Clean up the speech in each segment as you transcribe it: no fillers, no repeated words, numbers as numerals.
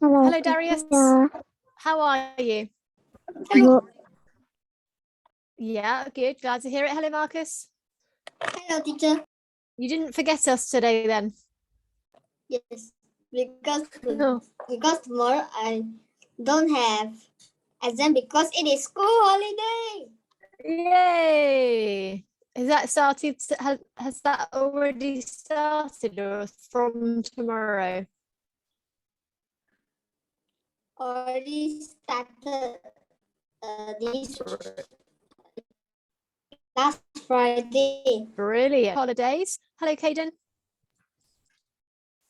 Hello, Darius. How are you? Hello. Yeah, good. Glad to hear it. Hello, Marcus. Hello, teacher. You didn't forget us today then? Yes, because No. because tomorrow I don't have exam because it is school holiday. Yay! Has that started? Has that already started or from tomorrow? Already started this last Friday. Brilliant. Holidays. Hello, Caden.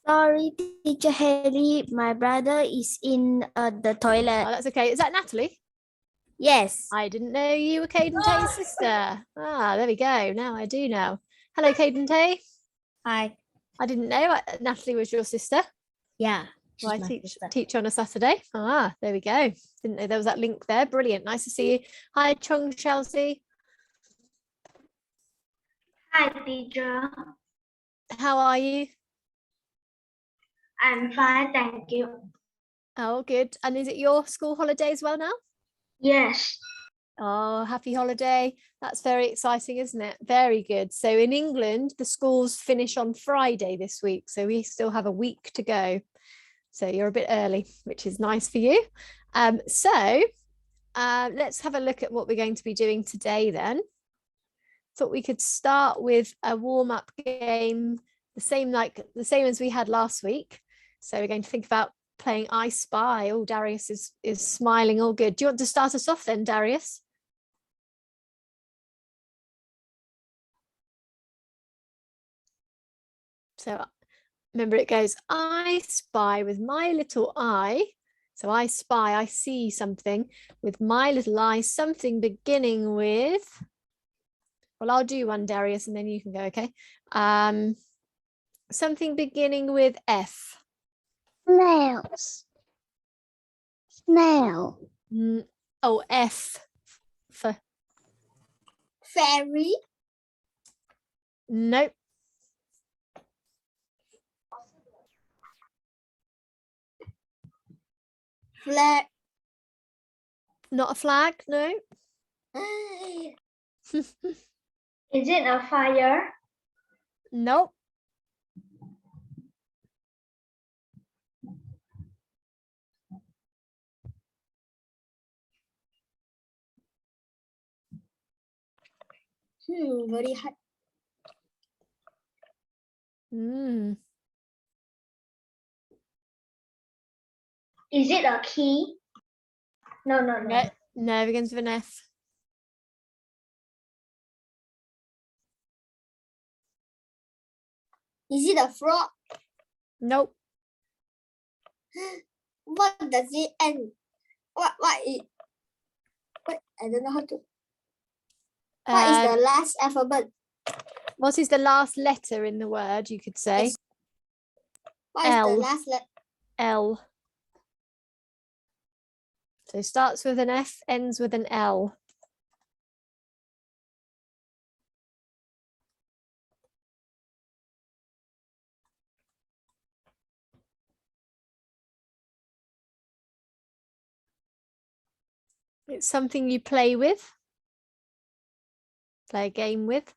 Sorry, Teacher Haley. My brother is in the Oh, toilet. that's okay. Is that Natalie? Yes. I didn't know you were Caden Tay's sister. Ah, there we go. Now I do know. Hello, Caden Tay. Hi. I didn't know Natalie was your sister. Yeah. Well, I she's my teach sister. on a Saturday. Ah, there we go. Didn't know there was that link there. Brilliant. Nice to see you. Hi, Chung Chelsea. Hi, teacher. How are you? I'm fine, thank you. Oh, good. And is it your school holiday as well now? Yes. Oh, happy holiday. That's very exciting, isn't it? Very good. So in England, the schools finish on Friday this week. So we still have a week to go. So you're a bit early, which is nice for you. Let's have a look at what we're going to be doing today then. Thought we could start with a warm-up game, the same as we had last week. So we're going to think about playing I Spy. Oh, Darius is smiling. All good. Do you want to start us off then, Darius? So remember, it goes, I spy with my little eye. So I spy, I see something with my little eye, something beginning with, well, I'll do one, Darius, and then you can go, okay? Something beginning with F. Snails. Snail. Oh, F for Fairy. nope. Flag. Not a flag, no. Is it a fire? Nope. Very hard. Is it a key? No. No, begins with an F. Is it a frog? Nope. What does it end? What is? What? I don't know how to. What is the last alphabet? What is the last letter in the word, you could say? What is L. the last letter? L. So starts with an F, ends with an L. It's something you play with, play a game with.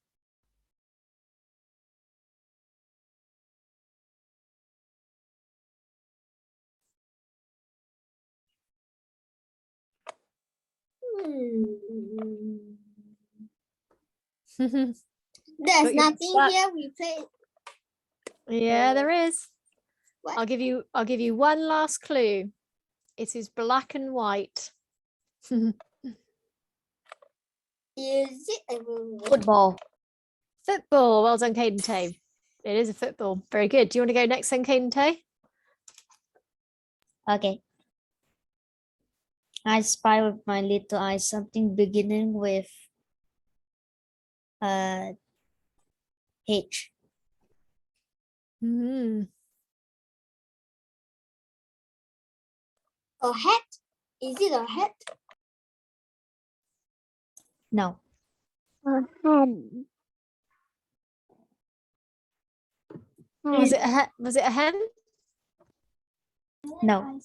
There's nothing here. We play. Yeah, there is. What? I'll give you one last clue. It is black and white. Is it a Football. Football. Well done, Caden Tay. It is a football. Very good. Do you want to go next then, Caden Tay? Okay. I spy with my little eye something beginning with H. a hat? Is it a hat? No. A hen. Was it a hen? No.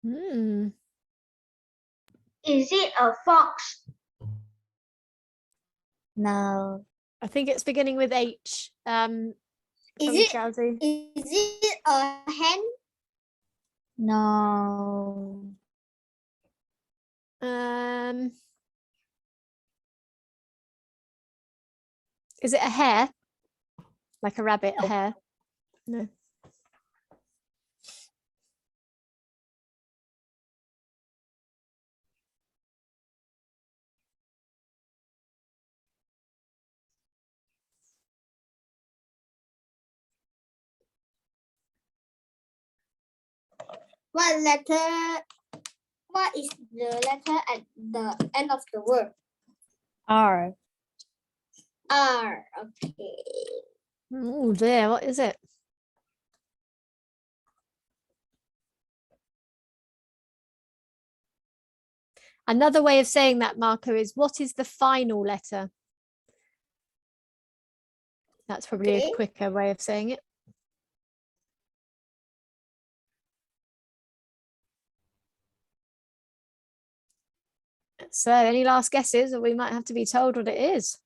Hmm. Is it a fox? No. I think it's beginning with H. Is from it Chelsea. is it a hen? No. Is it a hare? Like a rabbit, a hare? No. What letter? What is the letter at the end of the word? R. R. Okay. Oh dear, what is it? Another way of saying that, Marco, is what is the final letter? That's probably Okay. a quicker way of saying it. So any last guesses, or we might have to be told what it is?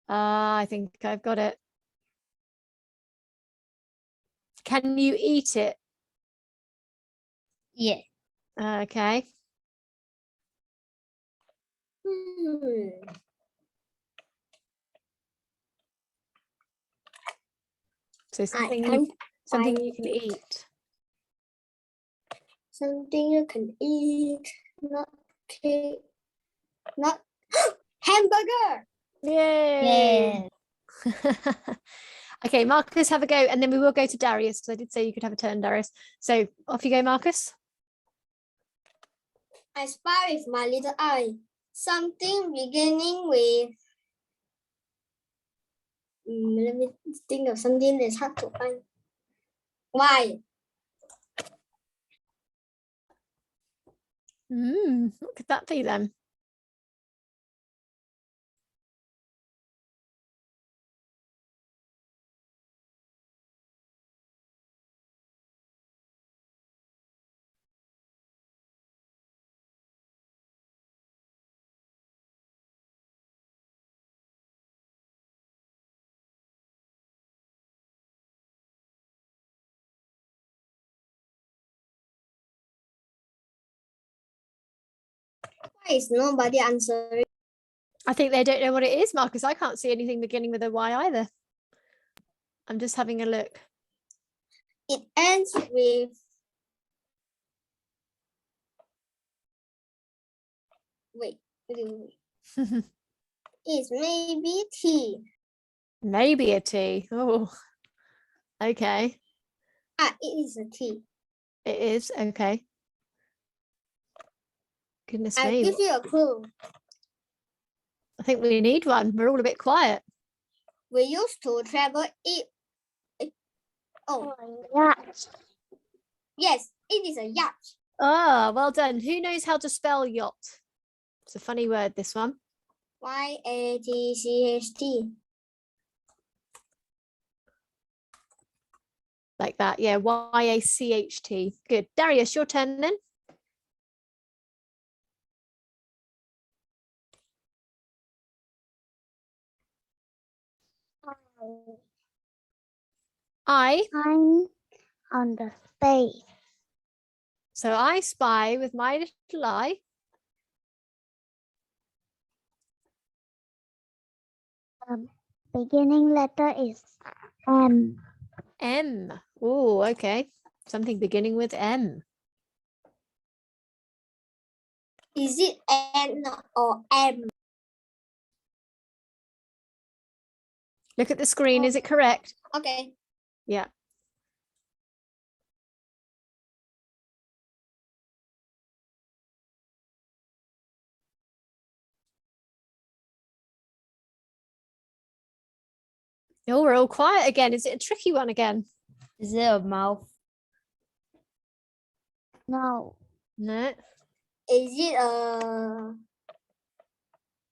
I think I've got it. Can you eat it? Yeah. Okay. So something you can eat. Something you can eat. Not cake. Not hamburger. Yay! Yeah. Okay, Marcus, have a go, and then we will go to Darius because I did say you could have a turn, Darius. So off you go, Marcus. I spy with my little eye. Something beginning with. Let me think of something that's hard to find. Why? What could that be then? Why is nobody answering? I think they don't know what it is, Marcus. I can't see anything beginning with a Y either. I'm just having a look. It ends with. Wait. It's maybe T. Maybe a T. Oh, okay. Ah, it is a T. It is. Okay. Goodness I'll me. give you a clue. I think we need one. We're all a bit quiet. We used to travel it. Oh, Yacht. yes, it is a yacht. Oh, well done. Who knows how to spell yacht? It's a funny word, this one. Y-A-T-C-H-T. Like that. Yeah. Y-A-C-H-T. Good. Darius, your turn then. I. I'm on the space. So I spy with my little eye. Beginning letter is M. M. Oh, okay. Something beginning with M. Is it N or M? Look at the screen. Is it correct? Okay. Yeah. Oh, we're all quiet again. Is it a tricky one again? Is it a mouth? No. No. Is it a?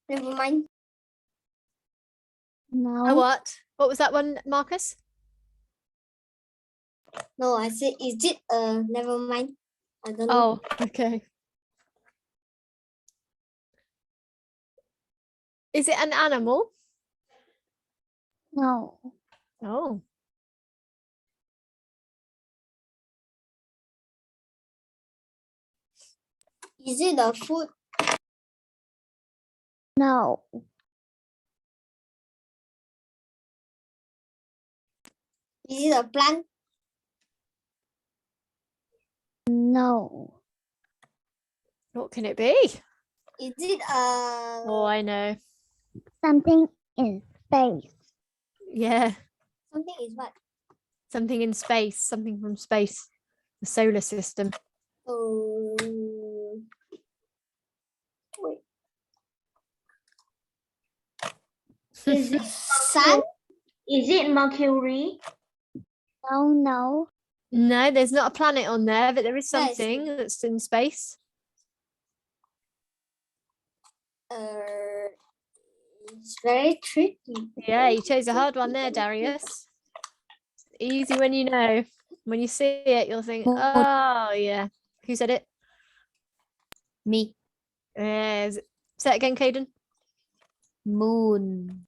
Never mind. No. A what? What was that one, Marcus? No, I said, is it never mind. I don't know. Oh, okay. Is it an animal? No. Oh, Is it a food? No. Is it a plant? No. what can it be? Is it Oh, I know. Something in space. Yeah, something is what? something in space, something from space, the solar system. Oh, wait. Is it Sun? is it Mercury? No, no. No, there's not a planet on there, but there is Yeah, it's- something that's in space. It's very tricky. Yeah, you chose a hard one there, Darius. Easy when you know. When you see it, you'll think, Moon. oh, yeah. Who said it? Me. Say it again, Caden. Moon.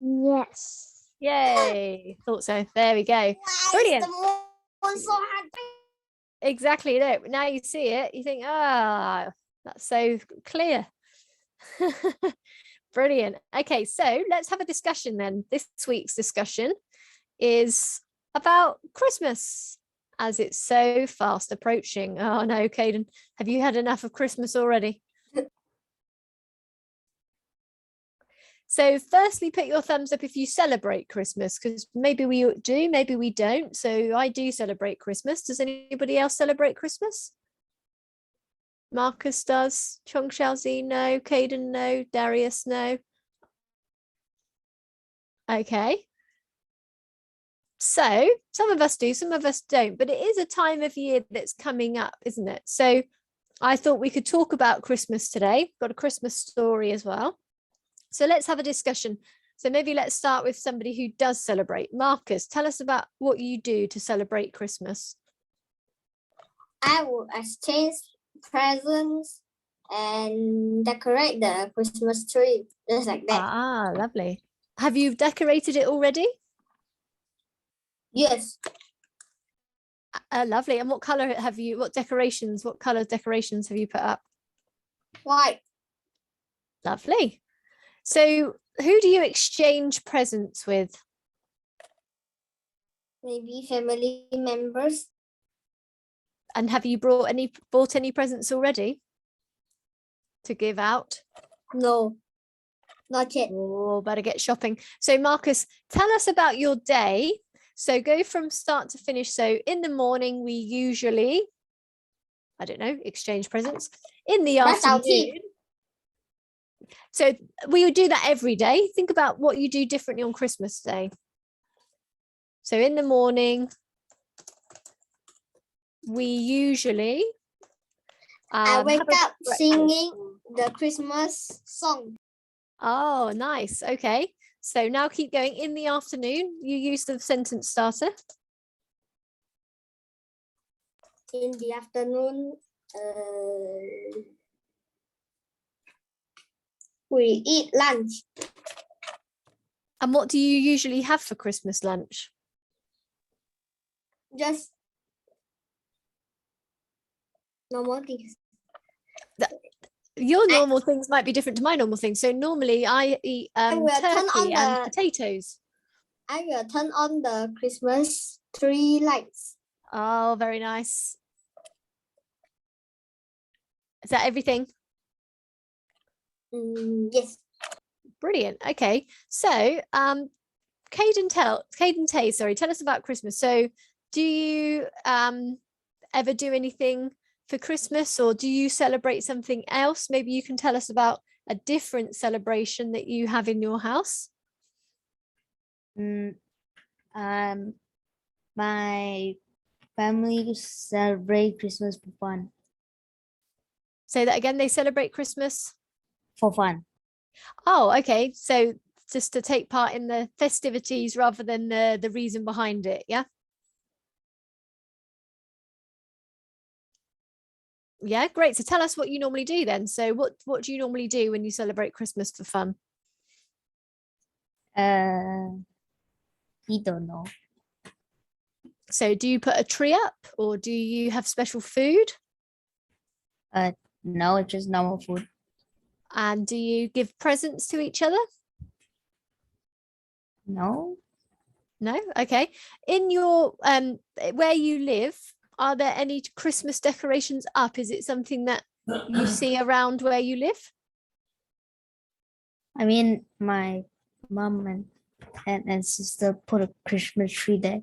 Yes. Yay. Thought so. There we go. Why Brilliant. is the moon so hard? Exactly. No, now you see it, you think, ah, that's so clear. Brilliant. Okay, so let's have a discussion then. This week's discussion is about Christmas, as it's so fast approaching. Oh no, Caden, have you had enough of Christmas already? So firstly, put your thumbs up if you celebrate Christmas, because maybe we do, maybe we don't. So I do celebrate Christmas. Does anybody else celebrate Christmas? Marcus does. Chong Xiaozi, no. Caden, no. Darius, no. Okay. So some of us do, some of us don't, but it is a time of year that's coming up, isn't it? So I thought we could talk about Christmas today. Got a Christmas story as well. So let's have a discussion. So maybe let's start with somebody who does celebrate. Marcus, tell us about what you do to celebrate Christmas. I will exchange presents and decorate the Christmas tree, just like that. Ah, lovely. Have you decorated it already? Yes, Lovely. And what color have you, what color decorations have you put up? white. Lovely. So who do you exchange presents with? Maybe family members. And have you bought any presents already to give out? No, not yet. Oh, better get shopping. So Marcus, tell us about your day. So go from start to finish. So in the morning, we usually, I don't know, exchange presents. In the Brush our afternoon. teeth. So we would do that every day. Think about what you do differently on Christmas Day. So in the morning, we usually I wake have a up breakfast. singing the Christmas song. Oh, nice. Okay. So now keep going. In the afternoon, you use the sentence starter. In the afternoon, we eat lunch. And what do you usually have for Christmas lunch? Just normal things. Your normal things might be different to my normal things. So normally I eat will turn on turkey and the- potatoes. I will turn on the Christmas tree lights. Oh, very nice. Is that everything? Yes. Brilliant. Okay. So Caden Tay, sorry, tell us about Christmas. So do you ever do anything for Christmas, or do you celebrate something else? Maybe you can tell us about a different celebration that you have in your house. My family celebrate Christmas for fun. Say that again. They celebrate Christmas For fun. Oh, okay. So just to take part in the festivities rather than the reason behind it. Yeah. Yeah, great. So tell us what you normally do then. So what do you normally do when you celebrate Christmas for fun? We don't know. So do you put a tree up or do you have special food? No, it's just normal food. And do you give presents to each other? No. No? Okay. In your where you live, are there any Christmas decorations up? Is it something that you see around where you live? I mean, my mom and sister put a Christmas tree there.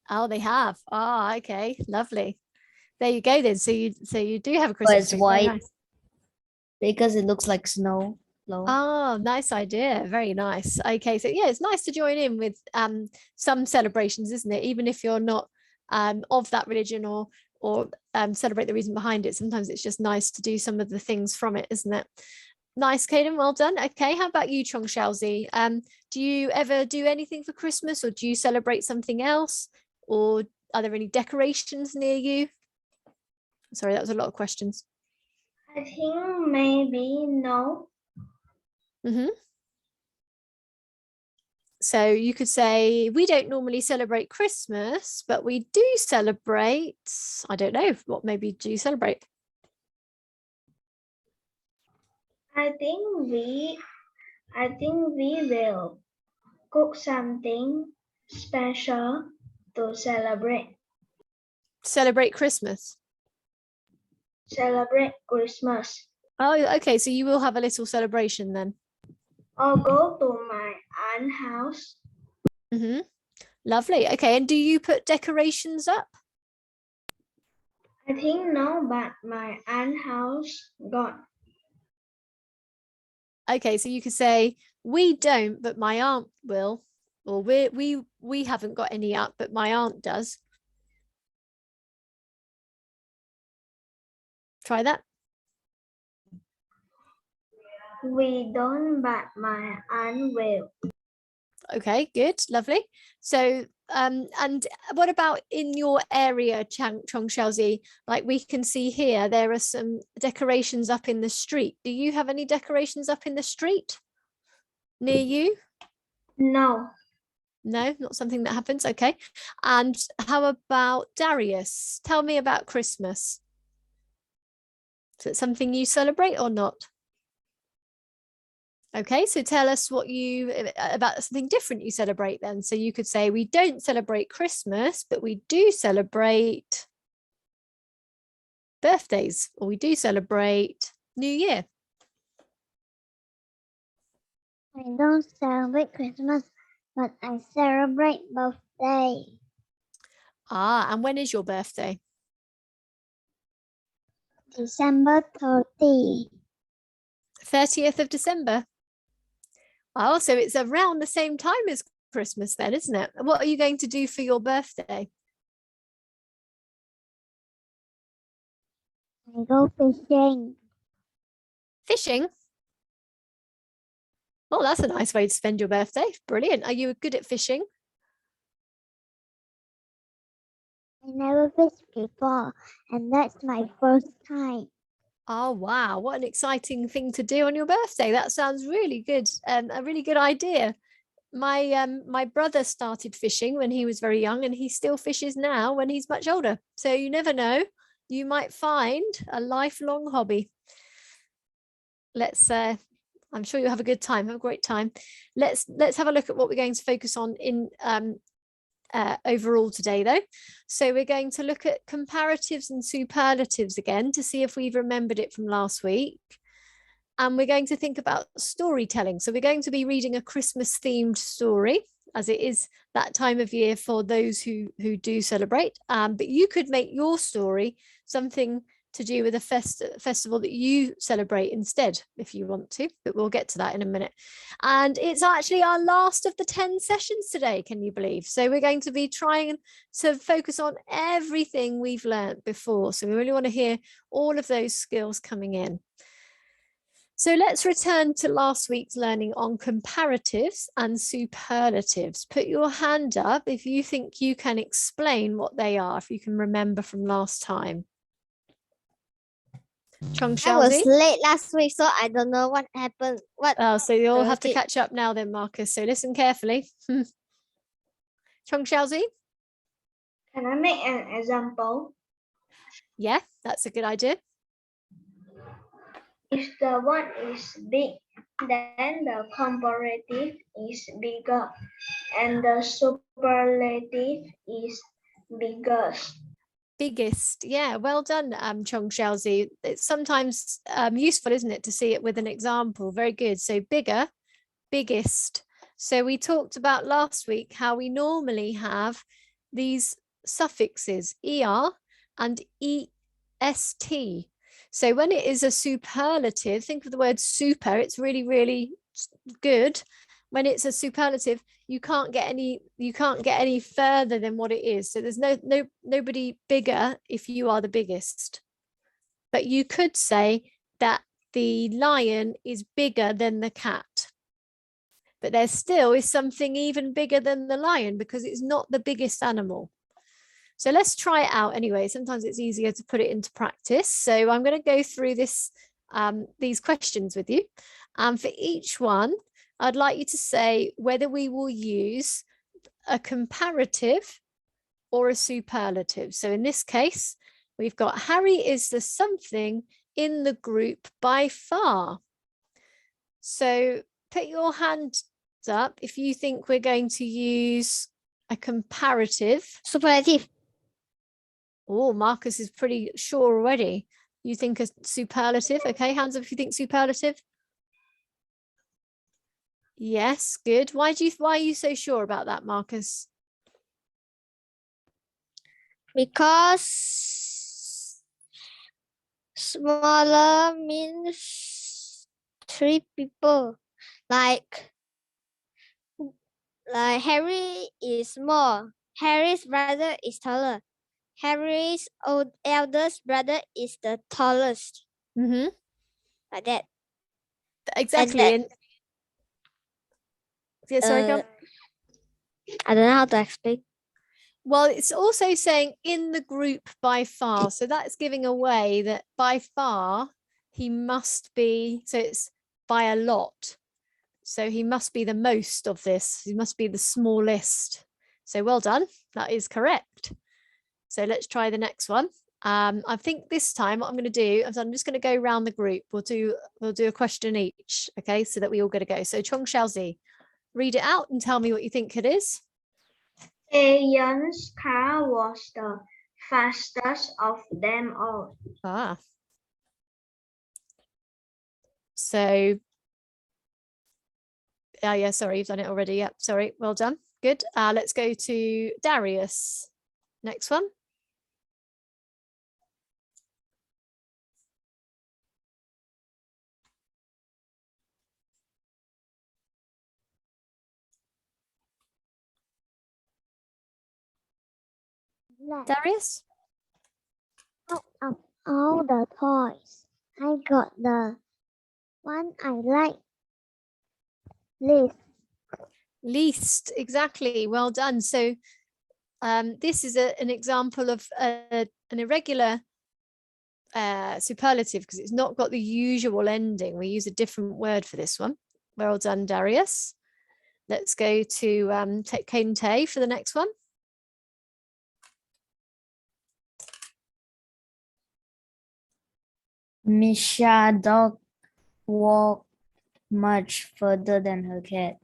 Oh, they have. Ah, okay. Lovely. There you go then. So you do have a But Christmas it's tree. Very white nice. because it looks like snow. Oh, nice idea. Very nice. Okay, so yeah, it's nice to join in with some celebrations, isn't it? Even if you're not of that religion or celebrate the reason behind it. Sometimes it's just nice to do some of the things from it, isn't it? Nice, Caden. Well done. Okay, how about you, Chong Xiaozi? Do you ever do anything for Christmas, or do you celebrate something else, or are there any decorations near you? Sorry, that was a lot of questions. I think maybe no. Mm-hmm. So you could say, we don't normally celebrate Christmas, but we do celebrate, I don't know, what maybe do you celebrate? I think we will cook something special to celebrate Christmas. Celebrate Christmas. Oh, okay. So you will have a little celebration then. Or go to my aunt's house. Mm-hmm. Lovely. Okay. And do you put decorations up? I think no, but my aunt's house got. Okay. So you could say, we don't, but my aunt will. Or we haven't got any up, but my aunt does. Try that. We don't, but my aunt will. Okay, good, lovely. So, and what about in your area, Chong Xiaozi? Like we can see here, there are some decorations up in the street. Do you have any decorations up in the street near you? No. No, not something that happens. Okay. And how about Darius? Tell me about Christmas. Is it something you celebrate or not? Okay, so tell us what you about something different you celebrate then. So you could say we don't celebrate Christmas, but we do celebrate birthdays, or we do celebrate New Year. I don't celebrate Christmas, but I celebrate birthday. Ah, and when is your birthday? December 30. 30th of December. Oh, so it's around the same time as Christmas then, isn't it? What are you going to do for your birthday? I go fishing. Fishing? Oh, that's a nice way to spend your birthday. Brilliant. Are you good at fishing? I never fished before, and that's my first time. Oh, wow. What an exciting thing to do on your birthday. That sounds really good. A really good idea. My brother started fishing when he was very young, and he still fishes now when he's much older. So you never know. You might find a lifelong hobby. I'm sure you'll have a good time. Have a great time. Let's have a look at what we're going to focus on in overall today though. So we're going to look at comparatives and superlatives again to see if we've remembered it from last week. And we're going to think about storytelling. So we're going to be reading a Christmas themed story, as it is that time of year for those who do celebrate. But you could make your story something to do with a festival that you celebrate instead, if you want to, but we'll get to that in a minute. And it's actually our last of the 10 sessions today, can you believe? So we're going to be trying to focus on everything we've learned before. So we really want to hear all of those skills coming in. So let's return to last week's learning on comparatives and superlatives. Put your hand up if you think you can explain what they are, if you can remember from last time. Chung I was Xiaozi? late last week, so I don't know what happened. Oh, so you all have to did- catch up now then, Marcus. So listen carefully. Chung Xiaozi? Can I make an example? Yeah, that's a good idea. If the one is big, then the comparative is bigger and the superlative is biggest. Biggest. Yeah, well done, Chung Xiaozi. It's sometimes useful, isn't it, to see it with an example. Very good. So bigger, biggest. So we talked about last week how we normally have these suffixes er and est. So when it is a superlative, think of the word super, it's really, really good. When it's a superlative, you can't get any further than what it is. So there's nobody bigger if you are the biggest. But you could say that the lion is bigger than the cat. But there still is something even bigger than the lion because it's not the biggest animal. So let's try it out anyway. Sometimes it's easier to put it into practice. So I'm going to go through these questions with you. And for each one, I'd like you to say whether we will use a comparative or a superlative. So in this case, we've got Harry is the something in the group by far. So put your hand up if you think we're going to use a comparative. Superlative. Oh, Marcus is pretty sure already. You think a superlative? Okay, hands up if you think superlative. Yes, good. Why are you so sure about that, Marcus? Because smaller means 3 people. Like Harry is small. Harry's brother is taller. Harry's eldest brother is the tallest. Mm-hmm. Like that. Exactly. And yeah, sorry, go on. I don't know how to explain. Well, it's also saying in the group by far. So that's giving away that by far he must be, so it's by a lot. So he must be the most of this. He must be the smallest. So well done. That is correct. So let's try the next one. I think this time what I'm going to do is I'm just going to go around the group. We'll do a question each. Okay, so that we all get to go. So Chung Xiaozi, read it out and tell me what you think it is. Ian's car was the fastest of them all. Ah. So, yeah, sorry, you've done it already. Yep, sorry, well done. Good. Let's go to Darius. Next one. Darius? Out of all the toys, I got the one I like least. Least, exactly. Well done. So this is an example of an irregular superlative because it's not got the usual ending. We use a different word for this one. Well done, Darius. Let's go to Caden Tay for the next one. Misha dog walked much further than her cat.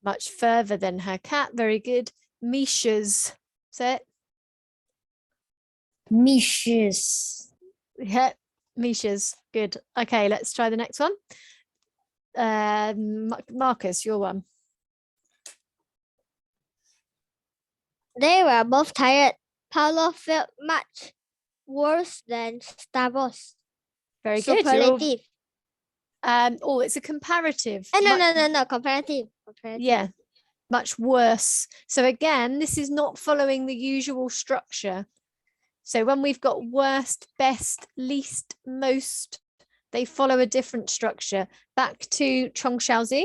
Much further than her cat. Very good. Misha's. Say it. Misha's. Yeah, Misha's. Good. Okay, let's try the next one. Marcus, your one. They were both tired. Paulo felt much worse than Stavros. Very good. You're all- Superlative. Oh, it's a comparative. No. Comparative. Yeah, much worse. So again, this is not following the usual structure. So when we've got worst, best, least, most, They follow a different structure. Back to Chong Xiaozi.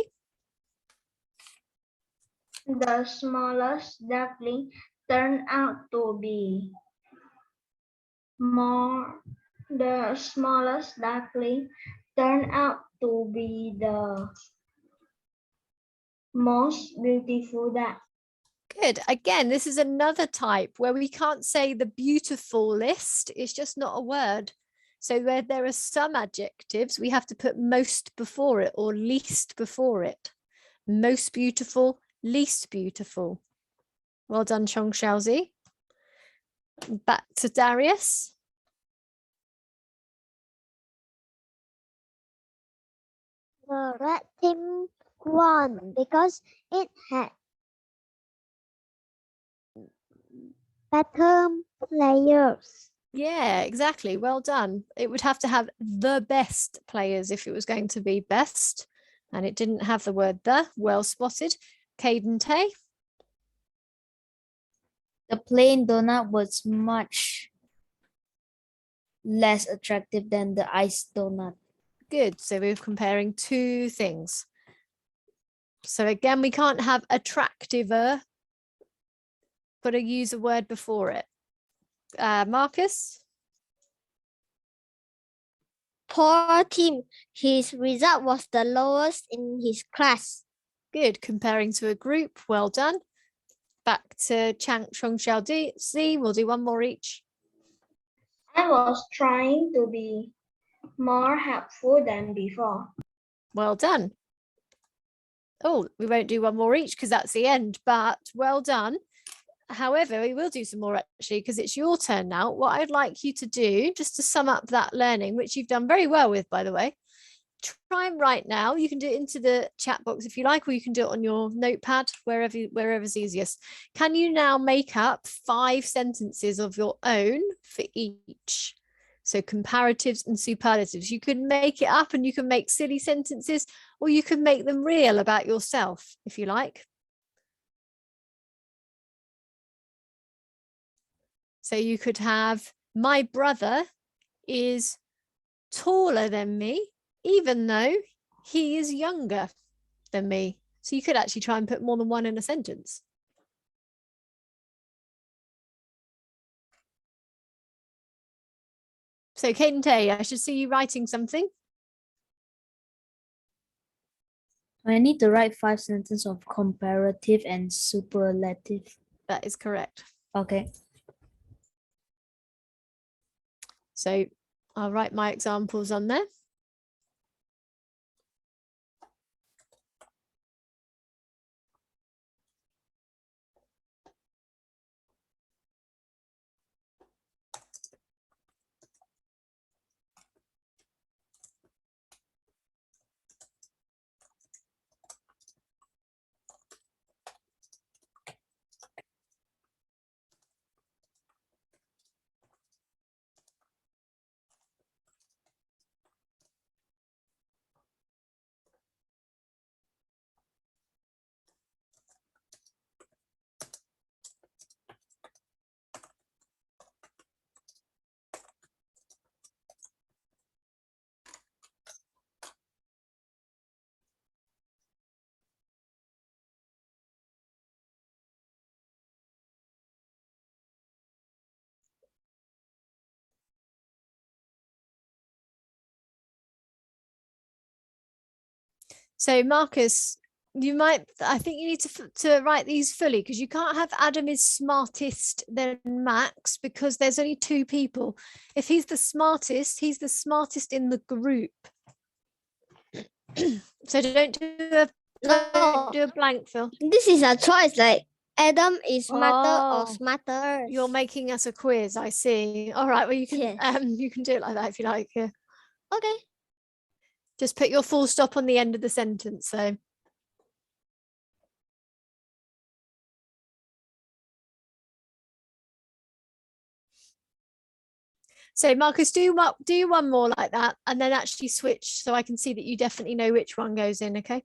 The smallest duckling turned out to be more. The smallest duckling turned out to be the most beautiful duck. Good. Again, this is another type where we can't say the beautiful list. It's just not a word. So where there are some adjectives, we have to put most before it or least before it. Most beautiful, least beautiful. Well done, Chong Xiaozi. Back to Darius. The red team won because it had better players. Yeah, exactly. Well done. It would have to have the best players if it was going to be best. And it didn't have the word the. Well spotted. Caden Tay. The plain donut was much less attractive than the iced donut. Good. So we're comparing two things. So again, we can't have attractiver, but I use a word before it. Marcus. Poor Tim. His result was the lowest in his class. Good. Comparing to a group. Well done. Back to Chong Xiaozi. We'll do one more each. I was trying to be more helpful than before. Well done. Oh, we won't do one more each because that's the end, but well done. However, we will do some more actually because it's your turn now. What I'd like you to do, just to sum up that learning, which you've done very well with, by the way, try and write now. You can do it into the chat box if you like, or you can do it on your notepad, wherever's easiest. Can you now make up 5 sentences of your own for each? So comparatives and superlatives. You can make it up and you can make silly sentences, or you can make them real about yourself, if you like. So you could have, my brother is taller than me, even though he is younger than me. So you could actually try and put more than one in a sentence. So Kate, I should see you writing something. I need to write 5 sentences of comparative and superlative. That is correct. Okay. So I'll write my examples on there. So Marcus, I think you need to write these fully because you can't have Adam is smartest than Max because there's only 2 people. If he's the smartest in the group. So don't do a blank, Phil. This is a choice like Adam is smarter or Oh, smarter. You're making us a quiz, I see. All right, well you can Yes. you can do it like that if you like. Yeah. Okay. Just put your full stop on the end of the sentence. So Marcus, do one more like that and then actually switch so I can see that you definitely know which one goes in, okay?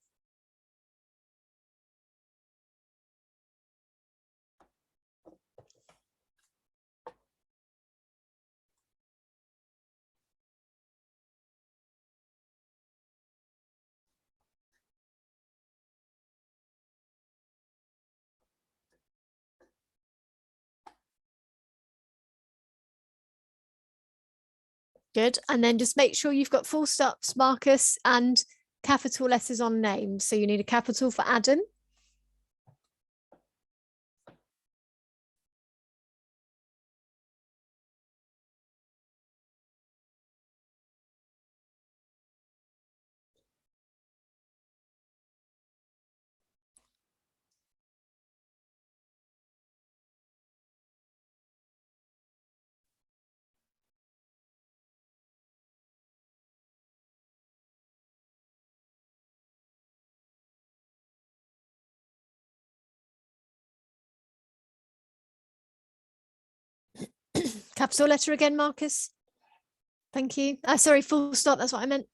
Good. And then just make sure you've got full stops, Marcus, and capital letters on names. So you need a capital for Adam. Capital letter again, Marcus. Thank you. Sorry, full stop. That's what I meant.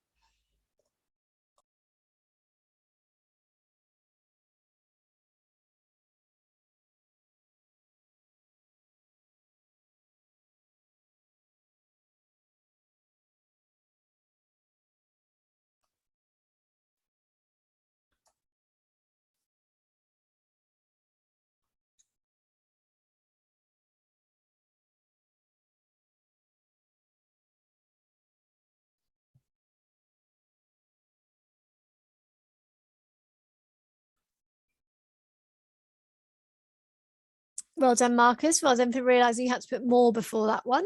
Well done, Marcus. Well done for realizing you had to put more before that one.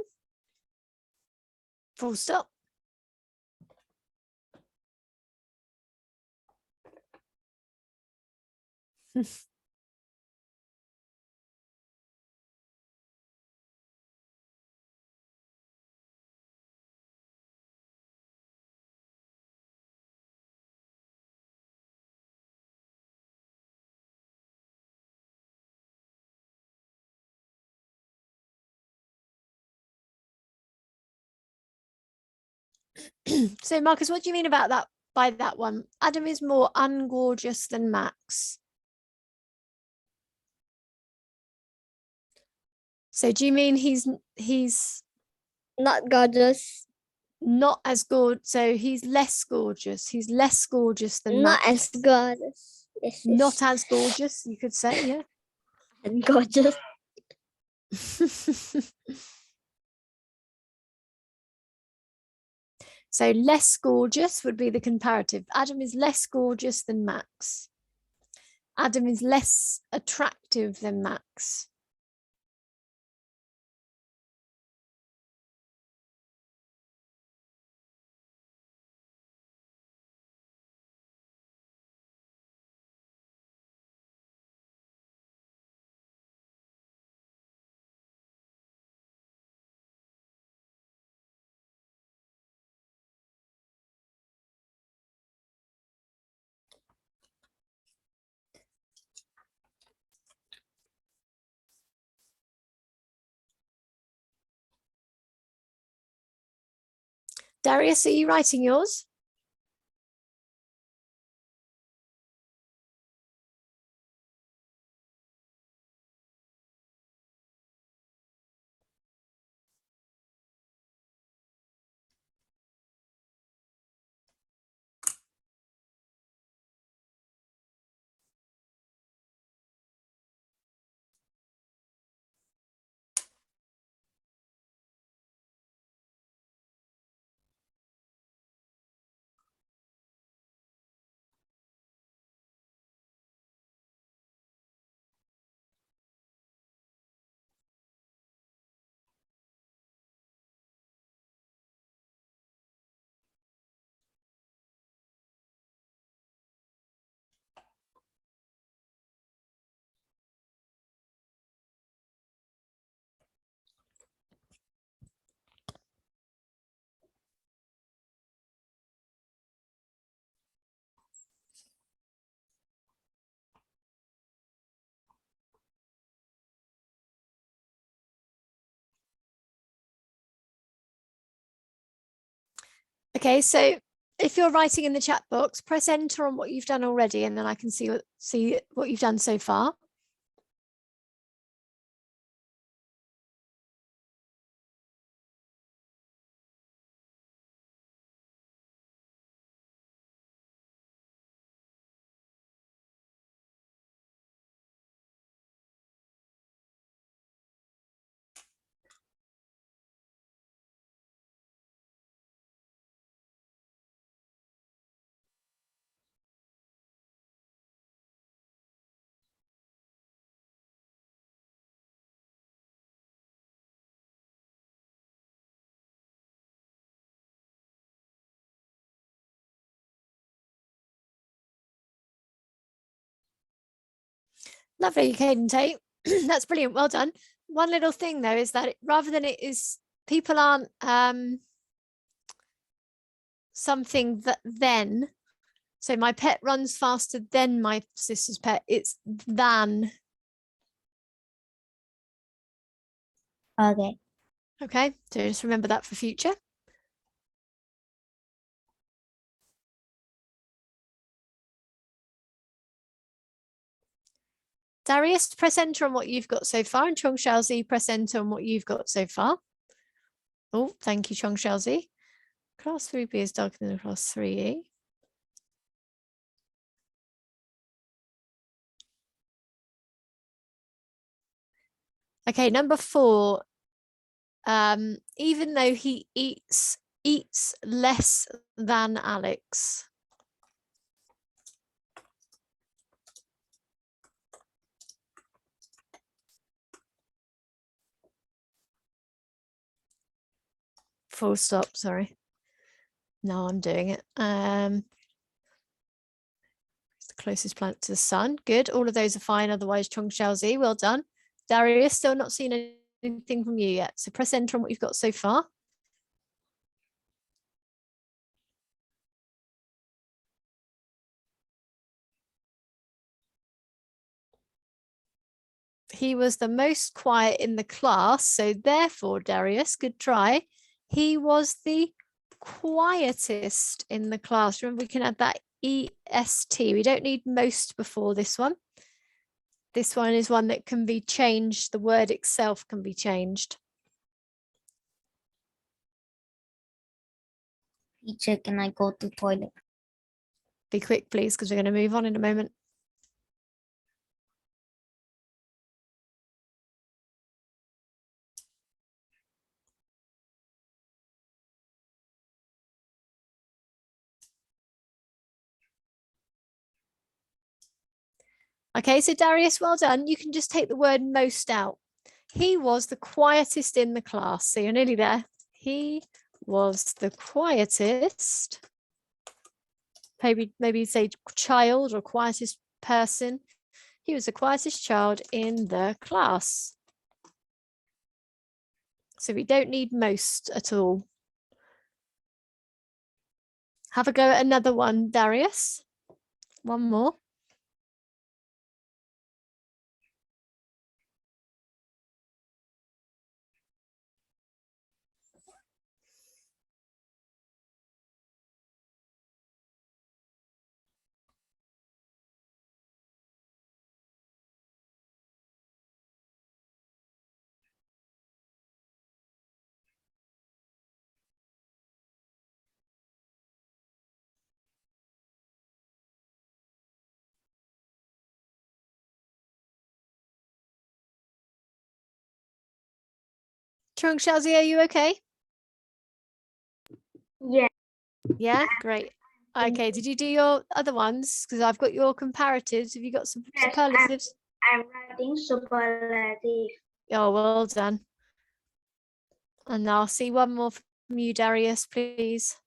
Full stop. So, Marcus, what do you mean about that? By that one, Adam is more ungorgeous than Max. So, do you mean he's Not gorgeous. not as good? So he's less gorgeous. He's less gorgeous than Not Max. as gorgeous. Yes, Not as gorgeous, you could say, yeah. as gorgeous. So less gorgeous would be the comparative. Adam is less gorgeous than Max. Adam is less attractive than Max. Darius, are you writing yours? Okay, so if you're writing in the chat box, press enter on what you've done already, and then I can see what you've done so far. Lovely, Kate and Tate. That's brilliant. Well done. One little thing though is that rather than it is, people aren't something that then. So my pet runs faster than my sister's pet. It's than. Okay. Okay, so just remember that for future. Darius, press enter on what you've got so far, and Chong Xiaozi, press enter on what you've got so far. Oh, thank you, Chong Xiaozi. Class 3B is darker than class 3E. Okay, number 4. Even though he eats less than Alex. Full stop, sorry. No, I'm doing it. It's the closest planet to the sun. Good. All of those are fine. Otherwise, Chong Xiaozi, well done. Darius, still not seen anything from you yet. So press enter on what you've got so far. He was the most quiet in the class. So therefore, Darius, good try. He was the quietest in the class. Remember, we can add that EST. We don't need most before this one. This one is one that can be changed. The word itself can be changed. Teacher, can I go to toilet? Be quick, please, because we're going to move on in a moment. Okay, so Darius, well done. You can just take the word most out. He was the quietest in the class. So you're nearly there. He was the quietest. Maybe say child or quietest person. He was the quietest child in the class. So we don't need most at all. Have a go at another one, Darius. One more. Chung Xiaozi, are you okay? Yeah, Yeah, great. Okay, did you do your other ones? Because I've got your comparatives. Have you got some Yes, superlatives? I'm writing superlative. Oh, well done. And I'll see one more from you, Darius, please.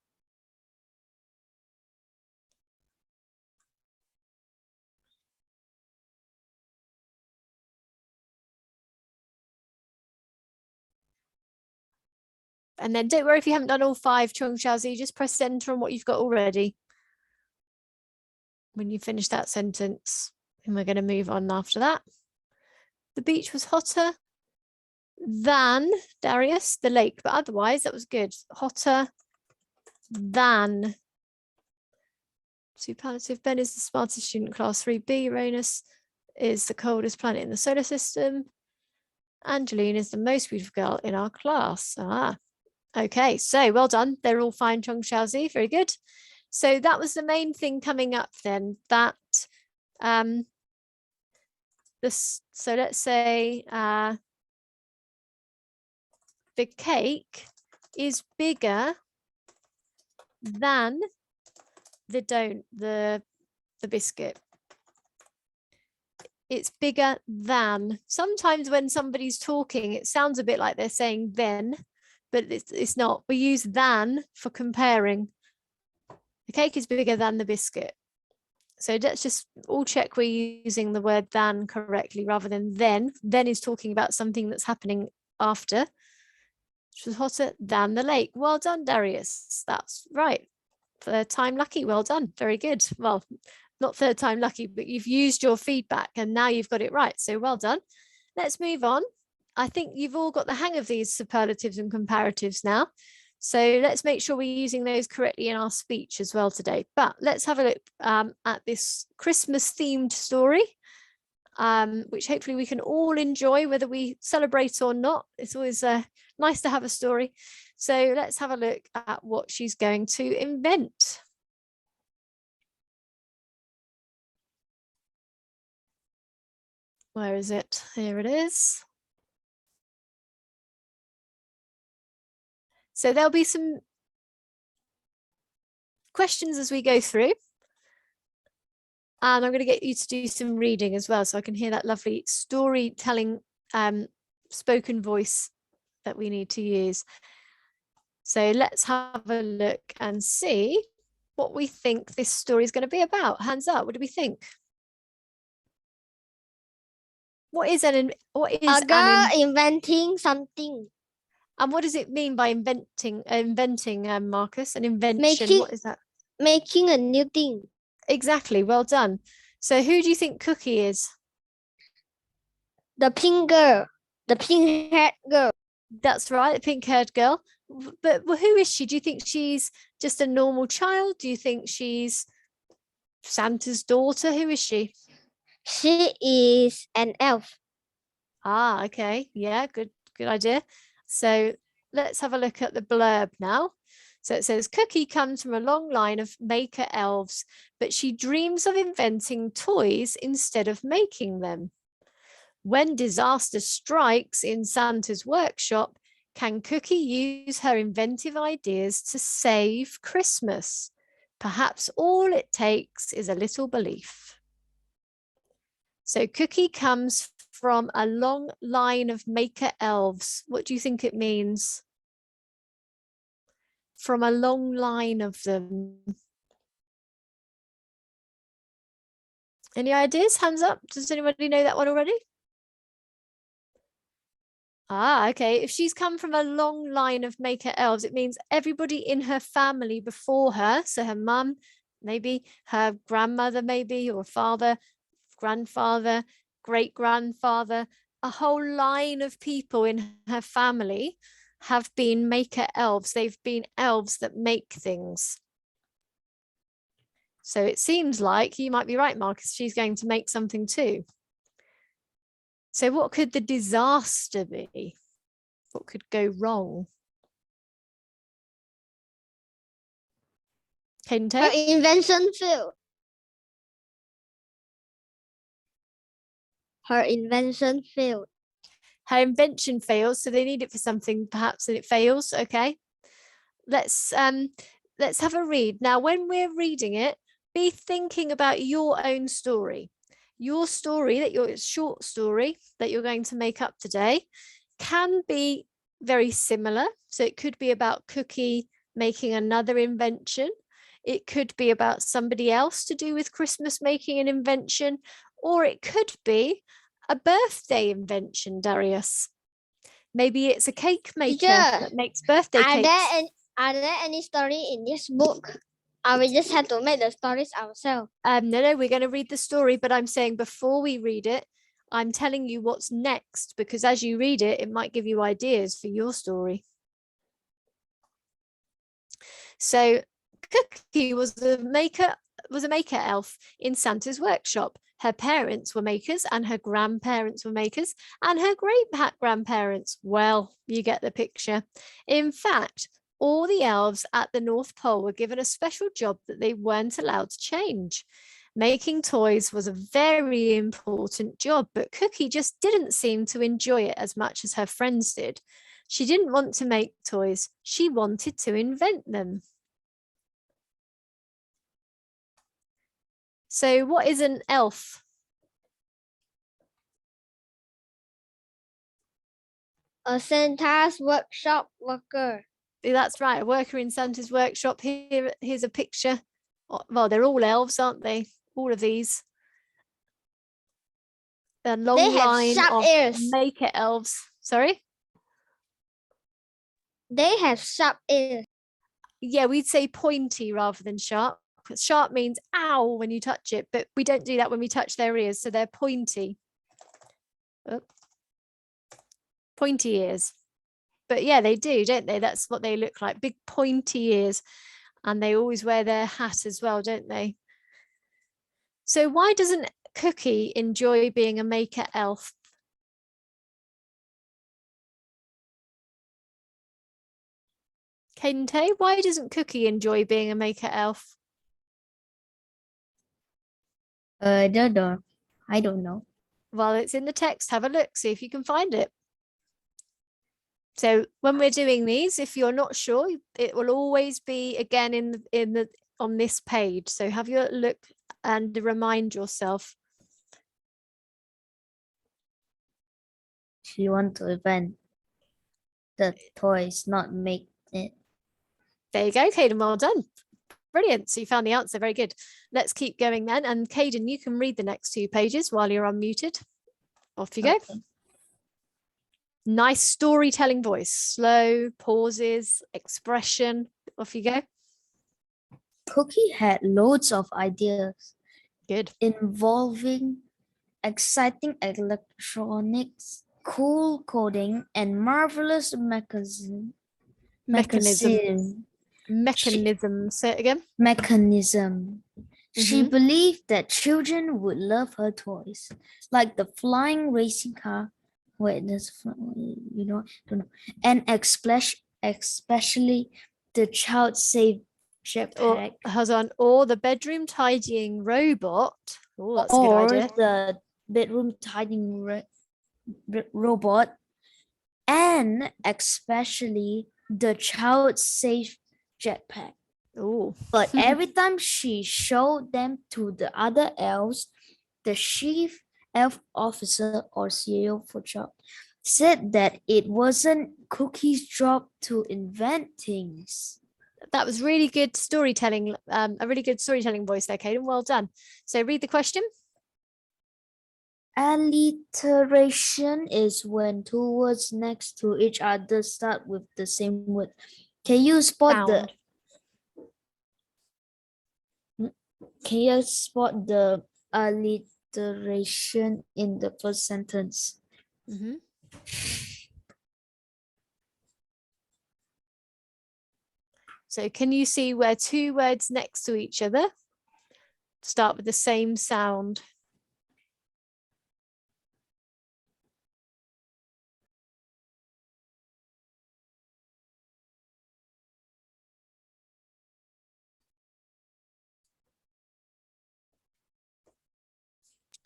And then don't worry if you haven't done all 5, Chung Xiaozi, just press enter on what you've got already. When you finish that sentence, and we're going to move on after that. The beach was hotter than, Darius, the lake, but otherwise that was good. Hotter than. Superlative. Ben is the smartest student, class 3B. Uranus is the coldest planet in the solar system. Angeline is the most beautiful girl in our class. Okay, so well done. They're all fine, Chong Xiaozi. Very good. So that was the main thing coming up then. That so let's say the cake is bigger than the biscuit. It's bigger than. Sometimes when somebody's talking, it sounds a bit like they're saying then, but it's not. We use than for comparing. The cake is bigger than the biscuit. So let's just all check we're using the word than correctly rather than then. Then is talking about something that's happening after. Which was hotter than the lake. Well done, Darius. That's right. Third time lucky. Well done. Very good. Well, not third time lucky, but you've used your feedback and now you've got it right. So well done. Let's move on. I think you've all got the hang of these superlatives and comparatives now. So let's make sure we're using those correctly in our speech as well today. But let's have a look at this Christmas themed story, which hopefully we can all enjoy, whether we celebrate or not. It's always nice to have a story. So let's have a look at what she's going to invent. Where is it? Here it is. So there'll be some questions as we go through. And I'm going to get you to do some reading as well, so I can hear that lovely storytelling spoken voice that we need to use. So let's have a look and see what we think this story is going to be about. Hands up, what do we think? What is A girl inventing something. And what does it mean by inventing, Marcus? An invention, what is that? Making a new thing. Exactly, well done. So who do you think Cookie is? The pink girl. The pink-haired girl. That's right, the pink-haired girl. But who is she? Do you think she's just a normal child? Do you think she's Santa's daughter? Who is she? She is an elf. Ah, okay. Yeah, good idea. So let's have a look at the blurb now. So it says, Cookie comes from a long line of maker elves, but she dreams of inventing toys instead of making them. When disaster strikes in Santa's workshop, can Cookie use her inventive ideas to save Christmas? Perhaps all it takes is a little belief. So Cookie comes from a long line of maker elves. What do you think it means? From a long line of them. Any ideas? Hands up. Does anybody know that one already? Ah, okay. If she's come from a long line of maker elves, it means everybody in her family before her. So her mum, maybe her grandmother, maybe, or father, grandfather, great-grandfather, a whole line of people in her family have been maker elves. They've been elves that make things. So it seems like you might be right, Marcus, she's going to make something too. So what could the disaster be? What could go wrong? Kento? Her invention failed. Her invention failed. Her invention fails, so they need it for something perhaps, and it fails. Okay, let's have a read. Now, when we're reading it, be thinking about your own story. Your story, your short story that you're going to make up today, can be very similar. So it could be about Cookie making another invention. It could be about somebody else to do with Christmas making an invention, or it could be a birthday invention, Darius. Maybe it's a cake maker that makes birthday cakes. Are there any story in this book? We just have to make the stories ourselves. No, we're going to read the story, but I'm saying before we read it, I'm telling you what's next, because as you read it, it might give you ideas for your story. So Cookie was a maker elf in Santa's workshop. Her parents were makers and her grandparents were makers and her great-grandparents, well, you get the picture. In fact, all the elves at the North Pole were given a special job that they weren't allowed to change. Making toys was a very important job, but Cookie just didn't seem to enjoy it as much as her friends did. She didn't want to make toys. She wanted to invent them. So what is an elf? A Santa's workshop worker. That's right, a worker in Santa's workshop. Here's a picture. Well, they're all elves, aren't they? All of these. A long They have line sharp of ears. maker elves. Sorry? They have sharp ears. Yeah, we'd say pointy rather than sharp. Sharp means ow when you touch it, but we don't do that when we touch their ears, so they're pointy. Oh. Pointy ears. But yeah, they do, don't they? That's what they look like, big pointy ears. And they always wear their hat as well, don't they? So why doesn't Cookie enjoy being a maker elf? Caden Tay, why doesn't Cookie enjoy being a maker elf? I don't know. I don't know. Well, it's in the text. Have a look, see if you can find it. So when we're doing these, if you're not sure, it will always be again on this page. So have your look and remind yourself. She want to invent the toys, not make it. There you go, Caden. Well done. Brilliant. So you found the answer. Very good. Let's keep going then. And Caden, you can read the next 2 pages while you're unmuted. Off you go. Okay. Nice storytelling voice. Slow pauses, expression. Off you go. Cookie had loads of ideas Good. involving exciting electronics, cool coding, and marvelous mechanism. Mechanism. Say it again. Mechanism. She Mhm. believed that children would love her toys, like the flying racing car. Wait, don't know. And especially the child-safe jetpack, Hold on. Or the bedroom tidying robot. Oh, that's a good or idea. the bedroom tidying robot, and especially the child-safe jetpack. Oh. But every time she showed them to the other elves, the chief elf officer or CEO for short said that it wasn't Cookie's job to invent things. That was really good storytelling. A really good storytelling voice there, Caden. Well done. So read the question. Alliteration is when two words next to each other start with the same word. Can you spot Sound. the alliteration in the first sentence? Mm-hmm. So can you see where 2 words next to each other start with the same sound?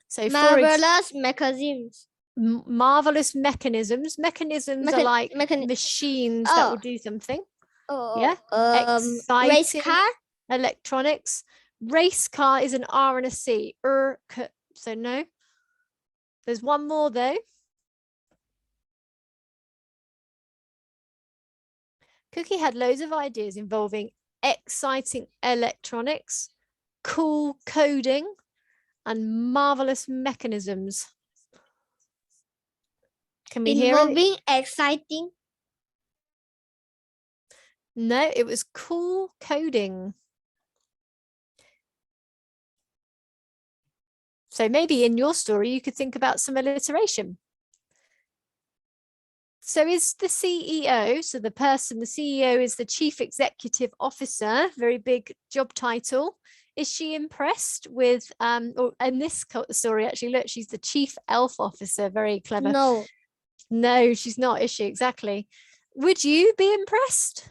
So Marvelous mechanisms. marvelous mechanisms. Mechanisms are like machines that will Oh. do something. Oh, Yeah. race Exciting car. electronics. Race car is an R and a C. So no. There's one more though. Cookie had loads of ideas involving exciting electronics, cool coding, and marvelous mechanisms. Can we hear it? Involving exciting. No, it was cool coding. So maybe in your story, you could think about some alliteration. So is the CEO, so the CEO is the Chief Executive Officer, very big job title. Is she impressed with, or in this story, actually, look, she's the Chief Elf Officer, very clever. No. No, she's not, is she? Exactly. Would you be impressed?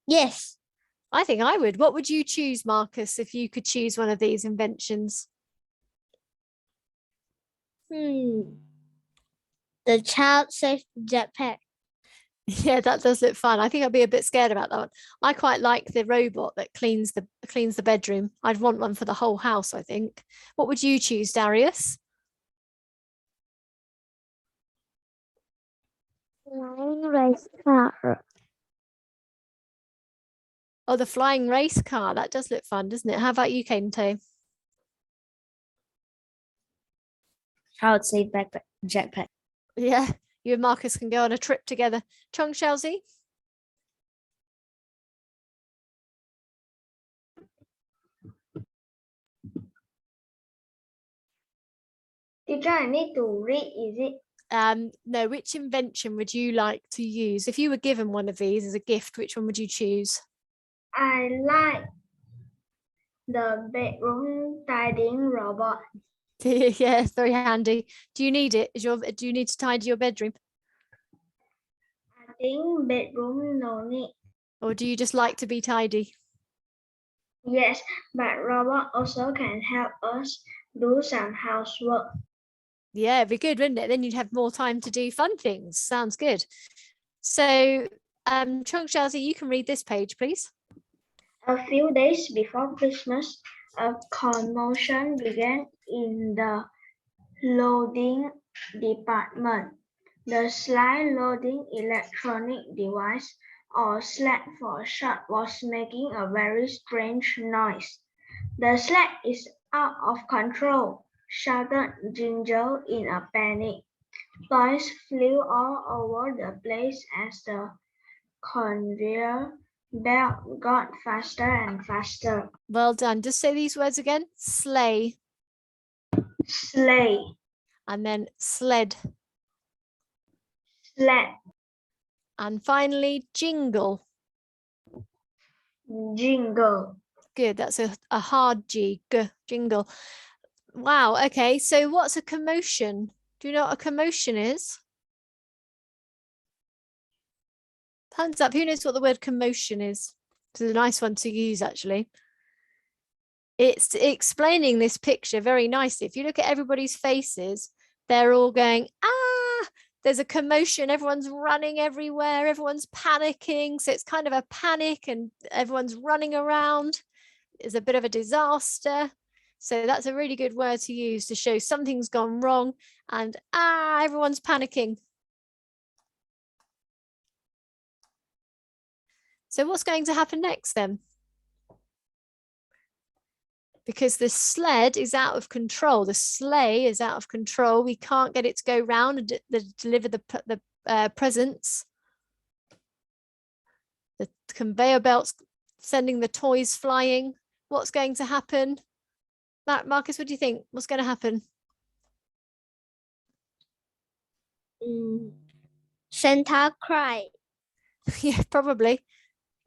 Yes. I think I would. What would you choose, Marcus, if you could choose one of these inventions? The child safe jetpack. Yeah, that does look fun. I think I'd be a bit scared about that one. I quite like the robot that cleans the bedroom. I'd want one for the whole house, I think. What would you choose, Darius? Flying race car. Oh, the flying race car. That does look fun, doesn't it? How about you, Kento? Child safe backpack, jetpack. Yeah, you and Marcus can go on a trip together. Chong Xiaozi? Teacher, I need to read, is it? No, which invention would you like to use? If you were given one of these as a gift, which one would you choose? I like the bedroom tidying robot. Yeah, it's very handy. Do you need it? Do you need to tidy your bedroom? I think bedroom no need. Or do you just like to be tidy? Yes, but robot also can help us do some housework. Yeah, it'd be good, wouldn't it? Then you'd have more time to do fun things. Sounds good. So, Chong Xiaozi, you can read this page, please. A few days before Christmas, a commotion began in the loading department. The slide loading electronic device, or sled for short, was making a very strange noise. The sled is out of control, shouted Ginger in a panic. Toys flew all over the place as the conveyor belt got faster and faster. Well done. Just say these words again. Sleigh. Sleigh, And then sled. sled, And finally, jingle. jingle. Good. That's a hard G. Jingle. Wow. Okay. So what's a commotion? Do you know what a commotion is? Hands up. Who knows what the word commotion is? It's a nice one to use, actually. It's explaining this picture very nicely. If you look at everybody's faces, they're all going, ah, there's a commotion. Everyone's running everywhere. Everyone's panicking. So it's kind of a panic and everyone's running around. It's a bit of a disaster. So that's a really good word to use to show something's gone wrong and everyone's panicking. So what's going to happen next then? Because the sled is out of control. The sleigh is out of control. We can't get it to go round and deliver the presents. The conveyor belt's sending the toys flying. What's going to happen? Marcus, what do you think? What's going to happen? Santa cried. Yeah, probably.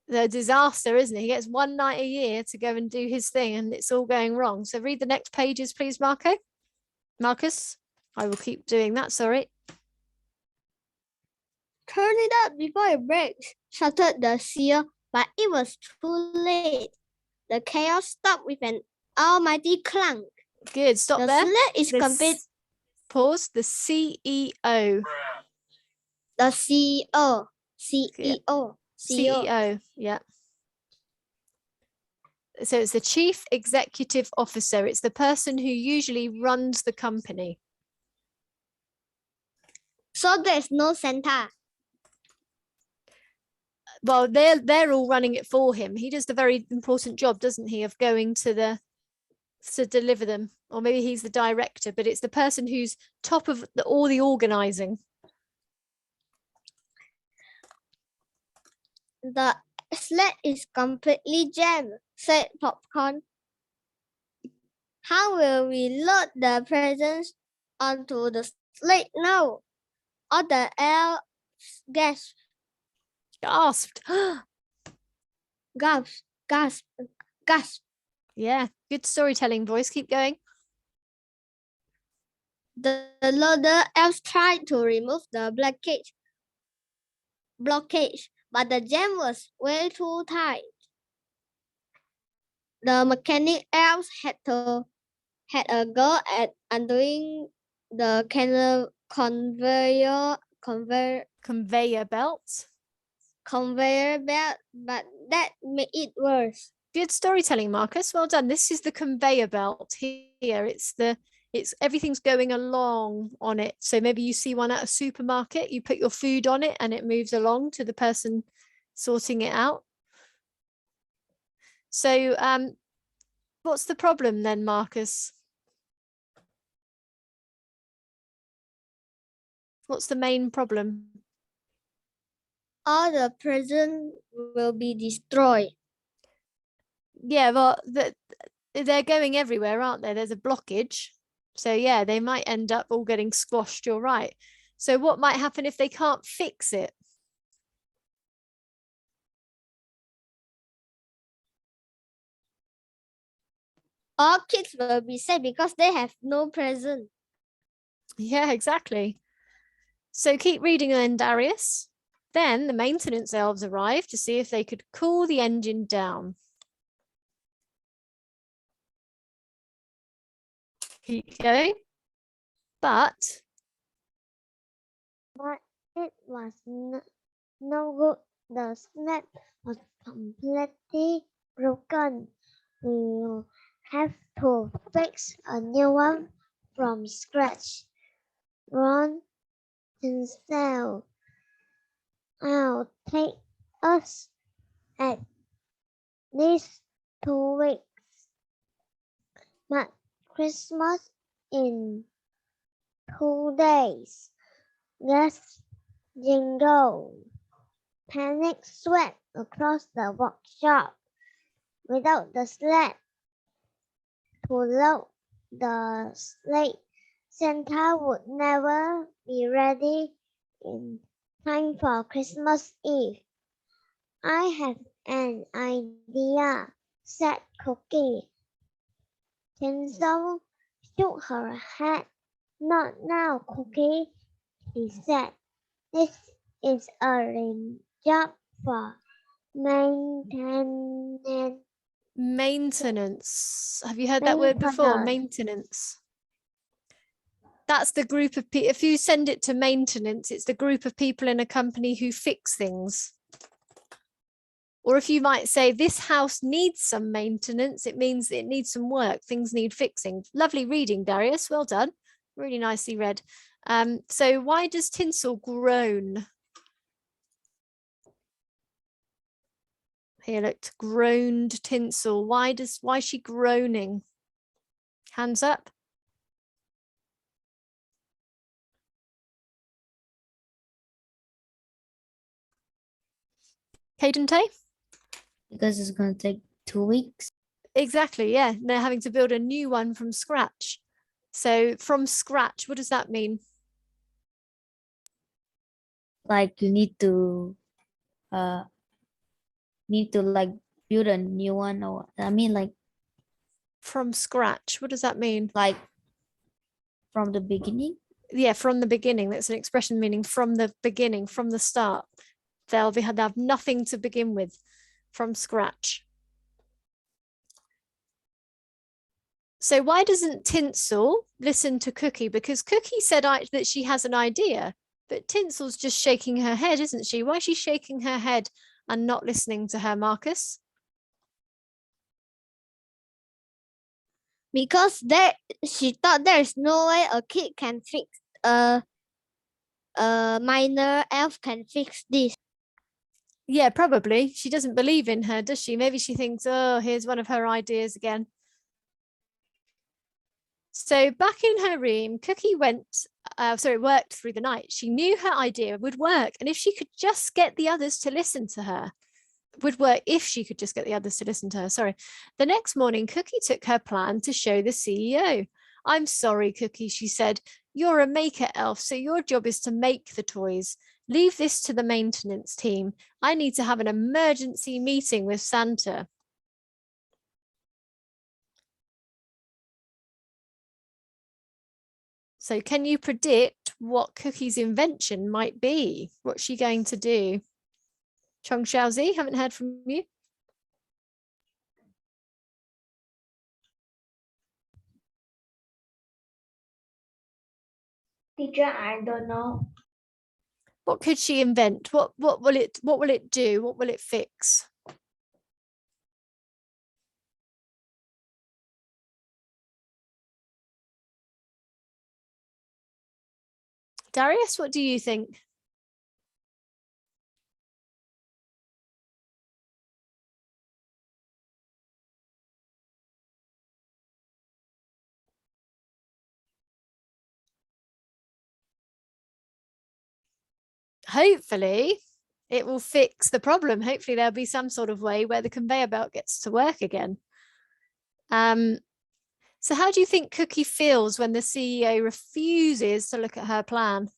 The disaster, isn't it? He gets one night a year to go and do his thing and it's all going wrong. So read the next pages, please, Marcus. I will keep doing that, sorry. Turn it up before it breaks, shouted the seer, but it was too late. The chaos stopped with an almighty clunk. Good, stop The there. sled is complete. Pause, the CEO. The CEO. CEO. CEO, yeah. So it's the chief executive officer. It's the person who usually runs the company. So there's no Santa. Well, they're all running it for him. He does the very important job, doesn't he, of going to deliver them. Or maybe he's the director, but it's the person who's top of all the organizing. The sled is completely jammed, said Popcorn. How will we load the presents onto the sled now? All the elves gasped. Gasped. Yeah, good storytelling voice. Keep going. The loader elves tried to remove the blockage, but the jam was way too tight. The mechanic elves had a go at undoing the Conveyor belt. Conveyor belt, but that made it worse. Good storytelling, Marcus. Well done. This is the conveyor belt here. It's everything's going along on it. So maybe you see one at a supermarket, you put your food on it and it moves along to the person sorting it out. So what's the problem then, Marcus? What's the main problem? All the presents will be destroyed. Yeah, well, they're going everywhere, aren't they? There's a blockage. So yeah, they might end up all getting squashed, you're right. So what might happen if they can't fix it? All kids will be sad because they have no present. Yeah, exactly. So keep reading then, Darius. Then the maintenance elves arrived to see if they could cool the engine down. Keep going. But It was no good. The snap was completely broken. We'll have to fix a new one from scratch. Ron himself. I'll take us at least 2 weeks. But Christmas in 2 days. Let's jingle. Panic swept across the workshop. Without the sled to load the sleigh, Santa would never be ready in time for Christmas Eve. I have an idea, said Cookie. Tinsel shook her head. Not now, Cookie, he said. This is a job for maintenance. maintenance. Have you heard that word before? Maintenance. That's the group of people. If you send it to maintenance, it's the group of people in a company who fix things. Or if you might say this house needs some maintenance, it means it needs some work. Things need fixing. Lovely reading, Darius. Well done. Really nicely read. So why does Tinsel groan? Here, look, groaned Tinsel. Why is she groaning? Hands up. Caden Tay? Because it's going to take 2 weeks. Exactly, yeah. They're having to build a new one from scratch. So from scratch, what does that mean? Like you need to like build a new one, or I mean like From scratch, what does that mean? like from the beginning. Yeah, from the beginning. That's an expression meaning from the beginning, from the start. They'll have nothing to begin with, from scratch. So why doesn't Tinsel listen to Cookie? Because Cookie said that she has an idea, but Tinsel's just shaking her head, isn't she? Why is she shaking her head and not listening to her, Marcus? Because she thought there's no way a kid can fix a minor elf can fix this. Yeah, probably. She doesn't believe in her, does she? Maybe she thinks, oh, here's one of her ideas again. So back in her room, Cookie worked through the night. She knew her idea would work. And if she could just get the others to listen to her, would work if she could just get the others to listen to her. Sorry. The next morning, Cookie took her plan to show the CEO. I'm sorry, Cookie, she said. You're a maker elf, so your job is to make the toys. Leave this to the maintenance team. I need to have an emergency meeting with Santa. So can you predict what Cookie's invention might be? What's she going to do? Chong Xiaozi, haven't heard from you. Teacher, I don't know. What could she invent? What will it do? What will it fix? Darius, what do you think? hopefully it will fix the problem. Hopefully there'll be some sort of way where the conveyor belt gets to work again. So how do you think Cookie feels when the CEO refuses to look at her plan?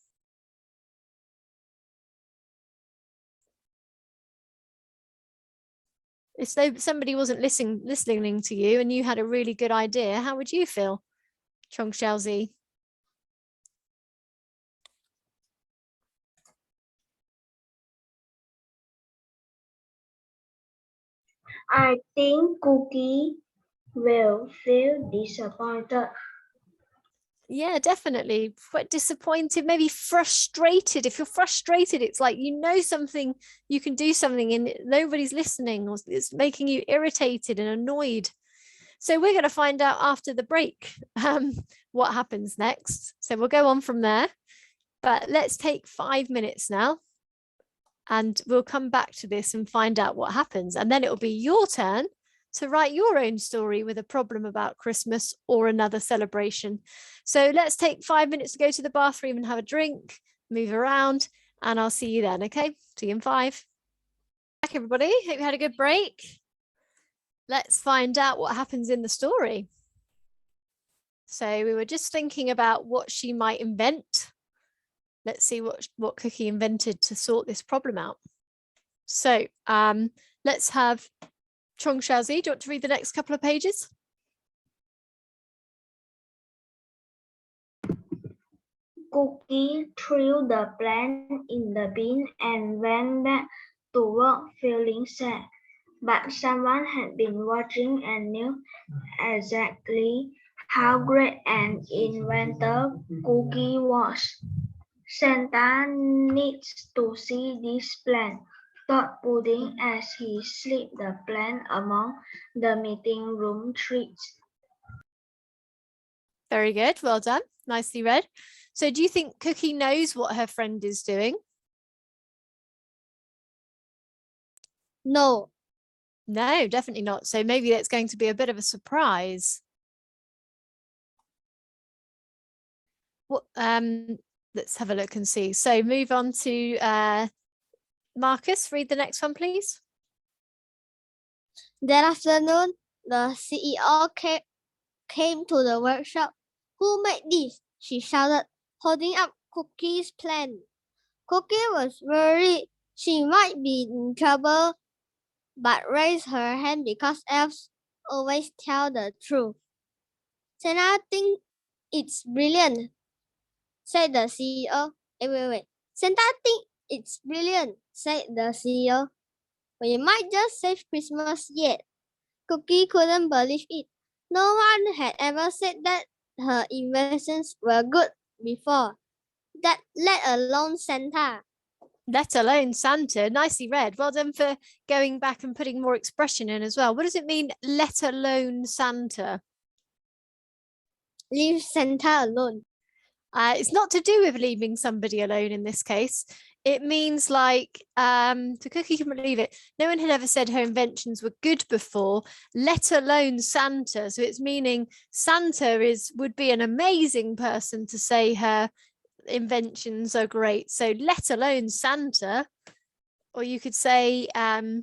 If somebody wasn't listening to you and you had a really good idea, how would you feel, Chong Xiaozi? I think Cookie will feel disappointed. Yeah, definitely. Quite disappointed, maybe frustrated. If you're frustrated, it's like you know something, you can do something and nobody's listening, or it's making you irritated and annoyed. So we're going to find out after the break what happens next. So we'll go on from there. But let's take 5 minutes now and we'll come back to this and find out what happens. And then it'll be your turn to write your own story with a problem about Christmas or another celebration. So let's take 5 minutes to go to the bathroom and have a drink, move around, and I'll see you then. Okay, see you in 5. Back, everybody. Hope you had a good break. Let's find out what happens in the story. So we were just thinking about what she might invent. Let's see what Cookie invented to sort this problem out. So let's have Chong Xiaozi. Do you want to read the next couple of pages? Cookie threw the plan in the bin and went back to work feeling sad. But someone had been watching and knew exactly how great an inventor Cookie was. Santa needs to see this plan, thought Pudding as he slipped the plan among the meeting room treats. Very good. Well done. Nicely read. So do you think Cookie knows what her friend is doing? No. No, definitely not. So maybe that's going to be a bit of a surprise. What? Let's have a look and see. So move on to Marcus. Read the next one, please. That afternoon, the CEO came to the workshop. Who made this? She shouted, holding up Cookie's plan. Cookie was worried she might be in trouble, but raised her hand because elves always tell the truth. Santa thinks it's brilliant, said the CEO. Wait. Santa thinks it's brilliant, said the CEO. We might just save Christmas yet. Cookie couldn't believe it. No one had ever said that her inventions were good before. That let alone Santa. Let alone Santa. Nicely read. Well done for going back and putting more expression in as well. What does it mean, let alone Santa? Leave Santa alone. It's not to do with leaving somebody alone in this case. It means like, the Cookie can believe it. No one had ever said her inventions were good before, let alone Santa. So it's meaning Santa would be an amazing person to say her inventions are great. So let alone Santa. Or you could say, I'll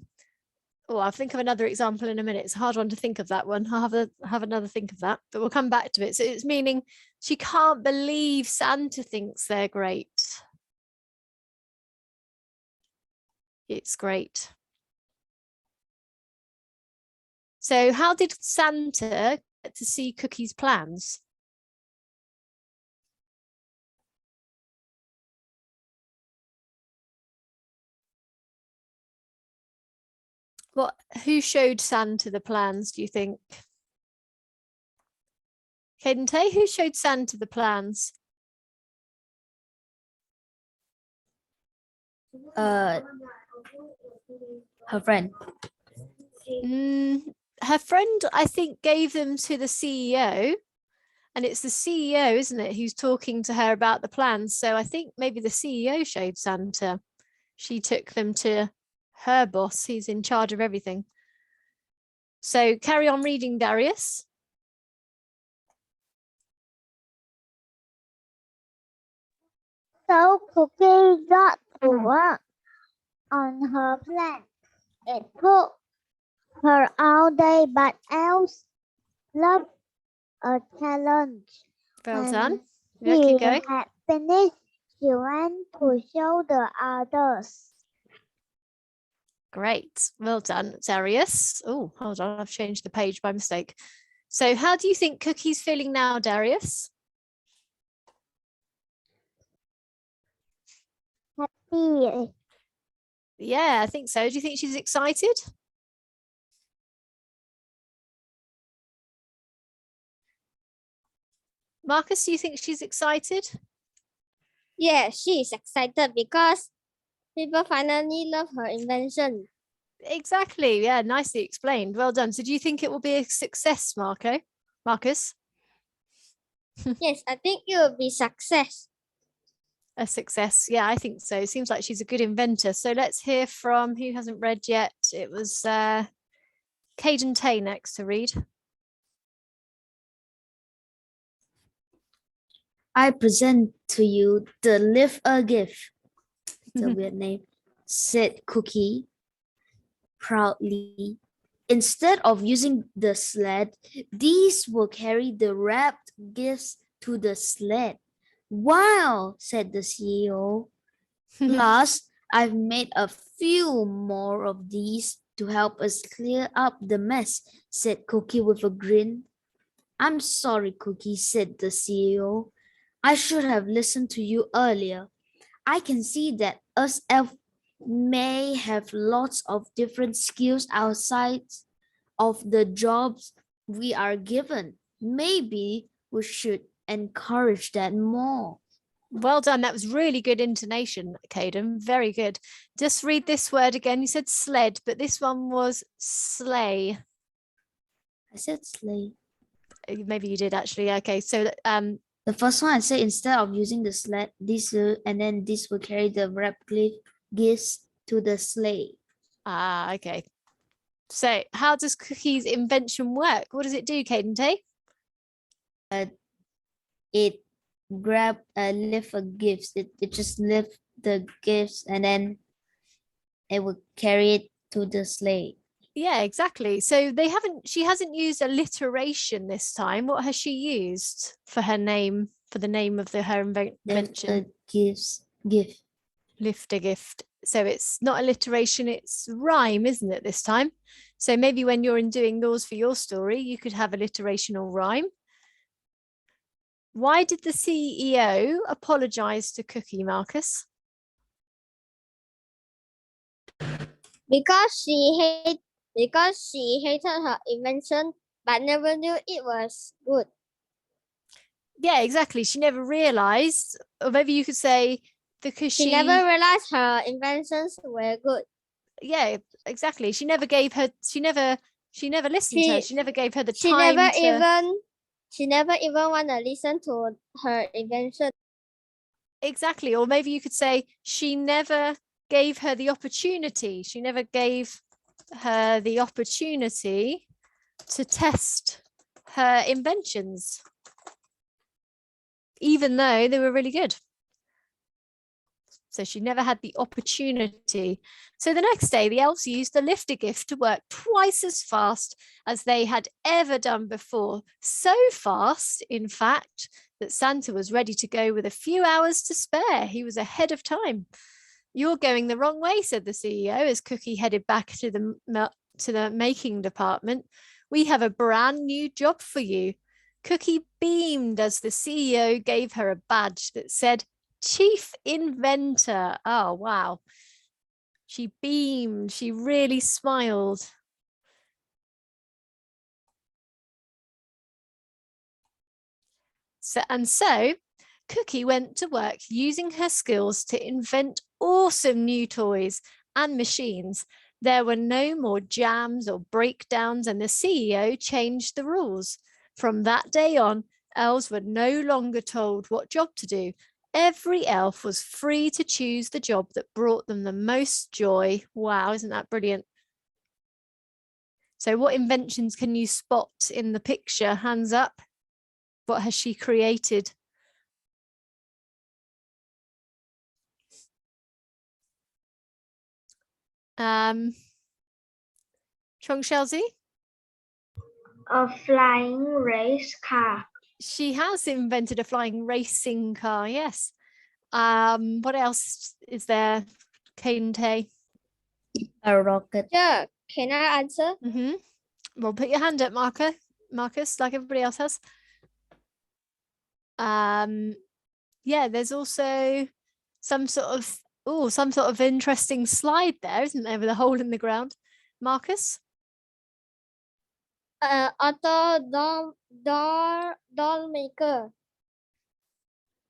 think of another example in a minute. It's a hard one to think of that one. I'll have another think of that, but we'll come back to it. So it's meaning she can't believe Santa thinks they're great. It's great. So how did Santa get to see Cookie's plans? Who showed Santa the plans, do you think? Kadente, who showed Santa the plans? Her friend. Her friend, I think, gave them to the CEO. And it's the CEO, isn't it, who's talking to her about the plans. So I think maybe the CEO showed Santa. She took them to her boss. He's in charge of everything. So carry on reading, Darius. So Cookie got to work on her plan. It took her all day, but elves loved a challenge. Well When done. Yeah, she keep going. had finished, she went to show the others. Great. Well done, Darius. Oh, hold on. I've changed the page by mistake. So how do you think Cookie's feeling now, Darius? Happy. Yeah, I think so. Do you think she's excited? Marcus, do you think she's excited? Yeah, she is excited because people finally love her invention. Exactly. Yeah, nicely explained. Well done. So do you think it will be a success, Marcus? Yes, I think it will be success. A success. Yeah, I think so. Seems like she's a good inventor. So let's hear from who hasn't read yet. It was Caden Tay next to read. I present to you the live a gift. It's a weird name, said Cookie proudly. Instead of using the sled, these will carry the wrapped gifts to the sled. Wow, said the CEO. Plus, I've made a few more of these to help us clear up the mess, said Cookie with a grin. I'm sorry, Cookie, said the CEO. I should have listened to you earlier. I can see that us elves may have lots of different skills outside of the jobs we are given. Maybe we should encourage that more. Well done. That was really good intonation, Caden. Very good. Just read this word again. You said sled, but this one was sleigh. I said sleigh. Maybe you did actually. Okay. So The first one I said instead of using the sled, this will, and then this will carry the wrapped gifts to the sleigh. okay. So how does Cookie's invention work? What does it do, Caden Tay? It lift a gifts. It just lift the gifts and then it will carry it to the sleigh. Yeah, exactly. So she hasn't used alliteration this time. What has she used for her name, for the name of her invention? Gift. Lift a gift. So it's not alliteration, it's rhyme, isn't it, this time? So maybe when you're doing yours for your story, you could have alliteration or rhyme. Why did the CEO apologize to Cookie, Marcus? Because she hated her invention, but never knew it was good. Yeah, exactly. She never realized, or maybe you could say because She never realized her inventions were good. Yeah, exactly. She never listened to her. She never gave her the She time she never even want to listen to her invention. Exactly. Or maybe you could say she never gave her the opportunity. She never gave her the opportunity to test her inventions, even though they were really good. So she never had the opportunity. So the next day, the elves used the lifter gift to work twice as fast as they had ever done before. So fast, in fact, that Santa was ready to go with a few hours to spare. He was ahead of time. You're going the wrong way, said the CEO as Cookie headed back to the making department. We have a brand new job for you. Cookie beamed as the CEO gave her a badge that said Chief Inventor. Oh, wow. She beamed. She really smiled. So Cookie went to work using her skills to invent awesome new toys and machines. There were no more jams or breakdowns, and the CEO changed the rules. From that day on, elves were no longer told what job to do. Every elf was free to choose the job that brought them the most joy. Wow, isn't that brilliant? So what inventions can you spot in the picture? Hands up. What has she created? Chung Chelsea? A flying race car. She has invented a flying racing car, yes. What else is there, Kane Tay? A rocket. Yeah, can I answer? Well, put your hand up, Marcus, like everybody else has. Yeah, there's also some sort of interesting slide there, isn't there, with a hole in the ground? Marcus? Auto doll maker.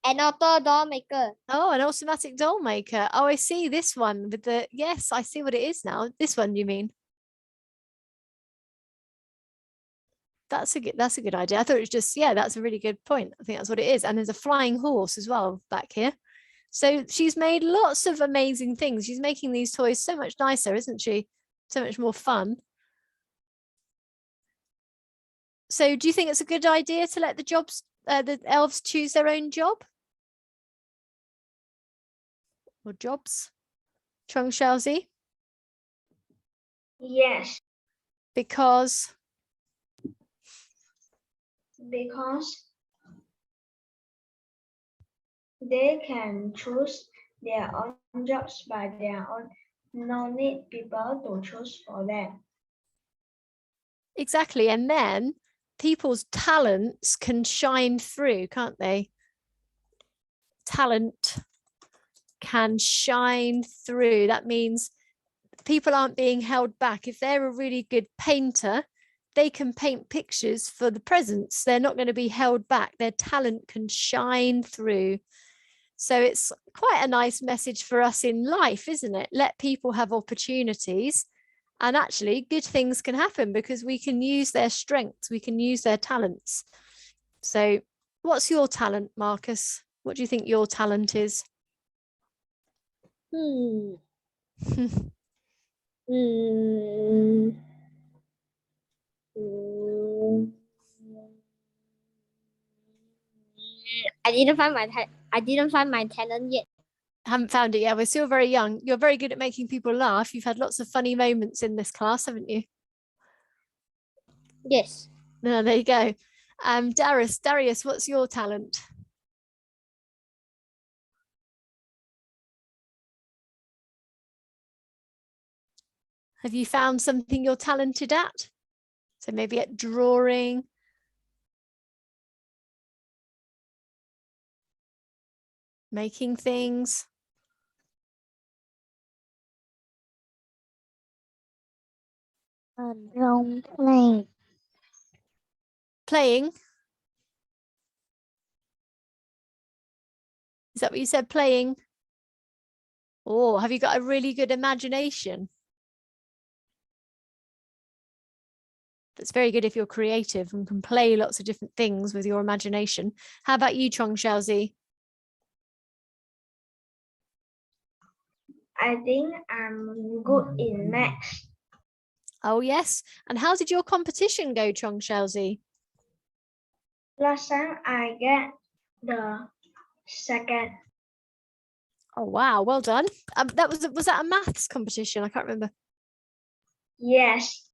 An auto doll maker. Oh, an automatic doll maker. Oh, I see this one with the, yes, I see what it is now. This one, you mean? That's a good idea. I thought it was just, yeah, that's a really good point. I think that's what it is. And there's a flying horse as well back here. So she's made lots of amazing things. She's making these toys so much nicer, isn't she? So much more fun. So do you think it's a good idea to let the elves choose their own job? Or jobs? Chung Shaozi? Yes, Because they can choose their own jobs by their own. No need people to choose for them. exactly. And then people's talents can shine through, can't they? Talent can shine through. That means people aren't being held back. If they're a really good painter, they can paint pictures for the presents. They're not going to be held back. Their talent can shine through. So it's quite a nice message for us in life, isn't it? Let people have opportunities, and actually good things can happen because we can use their strengths, we can use their talents. So what's your talent, Marcus? What do you think your talent is? I didn't find my talent yet. Haven't found it yet. We're still very young. You're very good at making people laugh. You've had lots of funny moments in this class, haven't you? Yes. No, there you go. Darius, what's your talent? Have you found something you're talented at? So maybe at drawing. Making things. Playing. Playing. Is that what you said, playing? Or have you got a really good imagination? That's very good if you're creative and can play lots of different things with your imagination. How about you, Chong Xiaozi? I think I'm good in maths. Oh, yes. And how did your competition go, Chong Xiaozi? Last time I get the second. Oh, wow. Well done. Was that a maths competition? I can't remember. Yes.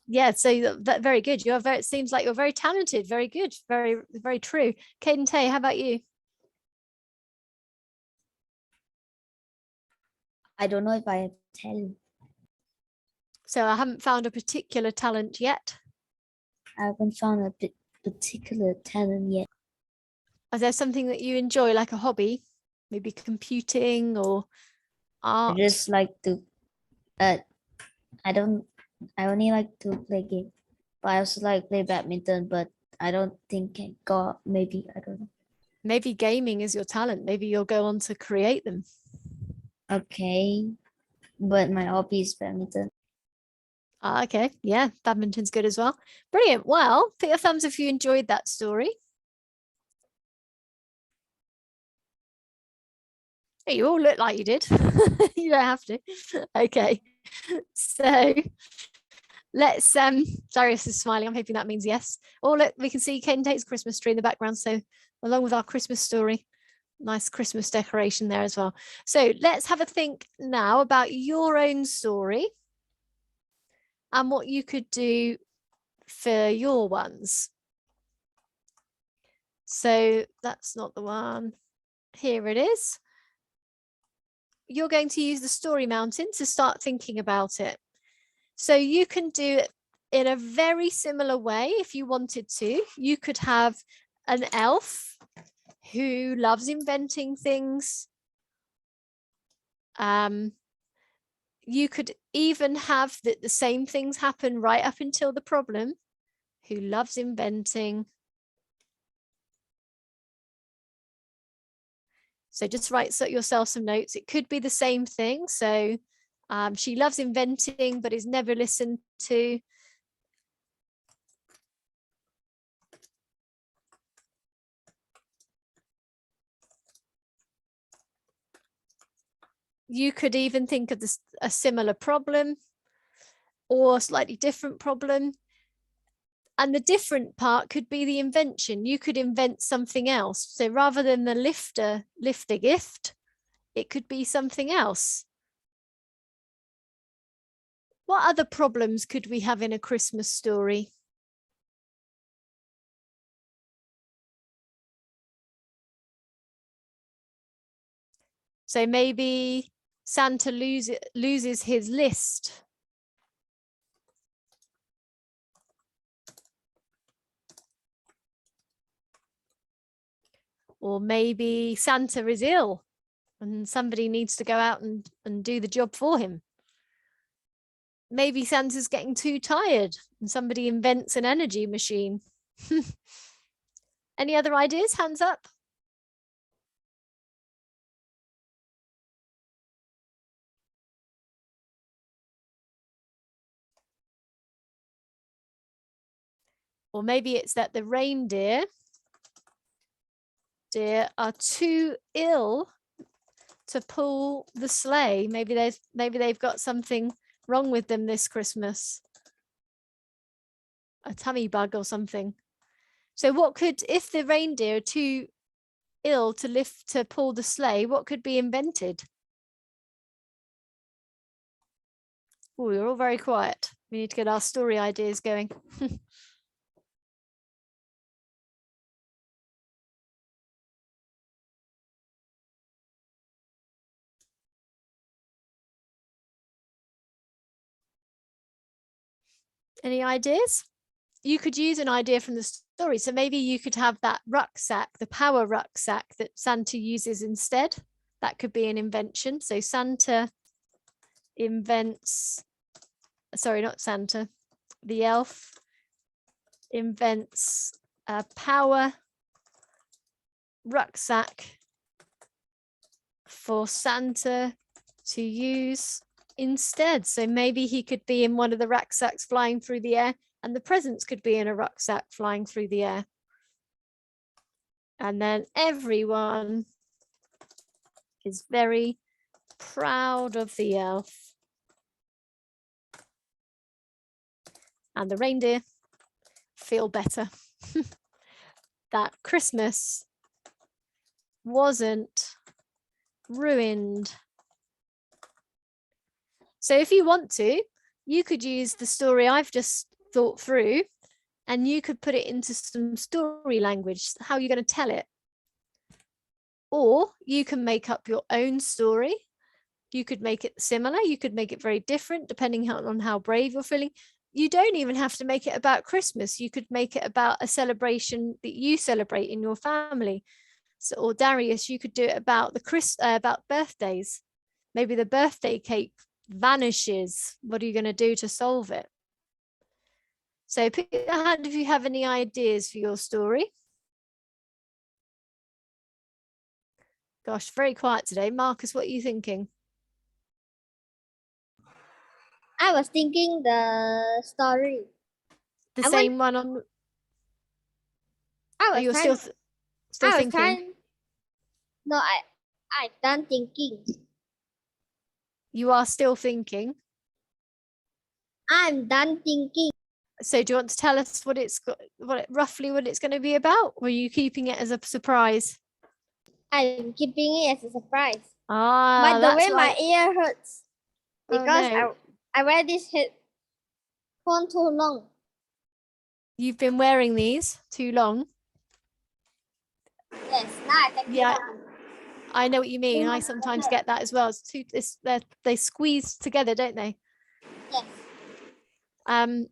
Yeah, so that very good. It seems like you're very talented. Very good. Very, very true. Caden Tay, how about you? I don't know if I have talent. So I haven't found a particular talent yet. I haven't found a particular talent yet. Is there something that you enjoy, like a hobby? Maybe computing or art? I just like to, I only like to play game, but I also like play badminton, but I don't think I got, maybe, I don't know. Maybe gaming is your talent. Maybe you'll go on to create them. Okay, but my hobby is badminton. Okay, yeah, badminton's good as well. Brilliant. Well, put your thumbs if you enjoyed that story. Hey, you all look like you did. You don't have to. Okay, so let's Darius is smiling. I'm hoping that means yes. Oh, look, we can see Ken takes Christmas tree in the background, so along with our Christmas story. Nice Christmas decoration there as well. So let's have a think now about your own story and what you could do for your ones. So that's not the one. Here it is. You're going to use the story mountain to start thinking about it. So you can do it in a very similar way if you wanted to. You could have an elf who loves inventing things. You could even have the same things happen right up until the problem, who loves inventing. So just write yourself some notes. It could be the same thing. So she loves inventing, but is never listened to. You could even think of a similar problem or a slightly different problem. And the different part could be the invention. You could invent something else. So rather than the lifter lift a gift, it could be something else. What other problems could we have in a Christmas story? So maybe Santa loses his list. Or maybe Santa is ill and somebody needs to go out and do the job for him. Maybe Santa's getting too tired and somebody invents an energy machine. Any other ideas? Hands up. Or maybe it's that the reindeer are too ill to pull the sleigh. Maybe they've got something wrong with them this Christmas. A tummy bug or something. So what could, if the reindeer are too ill to pull the sleigh, what could be invented? Oh, we're all very quiet. We need to get our story ideas going. Any ideas? You could use an idea from the story. So maybe you could have that rucksack, the power rucksack that Santa uses instead. That could be an invention. So Santa invents, sorry, not Santa, the elf invents a power rucksack for Santa to use instead. So maybe he could be in one of the rucksacks flying through the air, and the presents could be in a rucksack flying through the air. And then everyone is very proud of the elf. And the reindeer feel better that Christmas wasn't ruined. So if you want to, you could use the story I've just thought through and you could put it into some story language. How are you going to tell it? Or you can make up your own story. You could make it similar. You could make it very different depending on how brave you're feeling. You don't even have to make it about Christmas. You could make it about a celebration that you celebrate in your family. So, or Darius, you could do it about about birthdays. Maybe the birthday cake vanishes. What are you going to do to solve it? So put your hand if you have any ideas for your story. Gosh, very quiet today. Marcus, what are you thinking? I was thinking the story. The same one on. I was you're trying, still thinking. No, I'm done thinking. You are still thinking. I'm done thinking. So do you want to tell us roughly what it's going to be about? Or are you keeping it as a surprise? I'm keeping it as a surprise. Ah, By the that's way, why. my ear hurts Oh, because no. I wear this headphone too long. You've been wearing these too long. Yes, now I take Yeah. it down. I know what you mean. I sometimes get that as well. It's too, they squeeze together, don't they? Yes.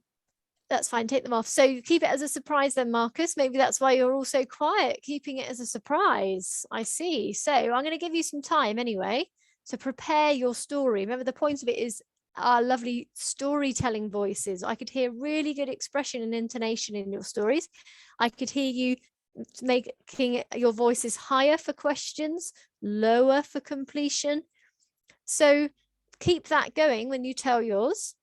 That's fine. Take them off. So keep it as a surprise then, Marcus. Maybe that's why you're all so quiet, keeping it as a surprise. I see. So I'm going to give you some time anyway to prepare your story. Remember, the point of it is our lovely storytelling voices. I could hear really good expression and intonation in your stories. I could hear you making your voices higher for questions, lower for completion. So keep that going when you tell yours.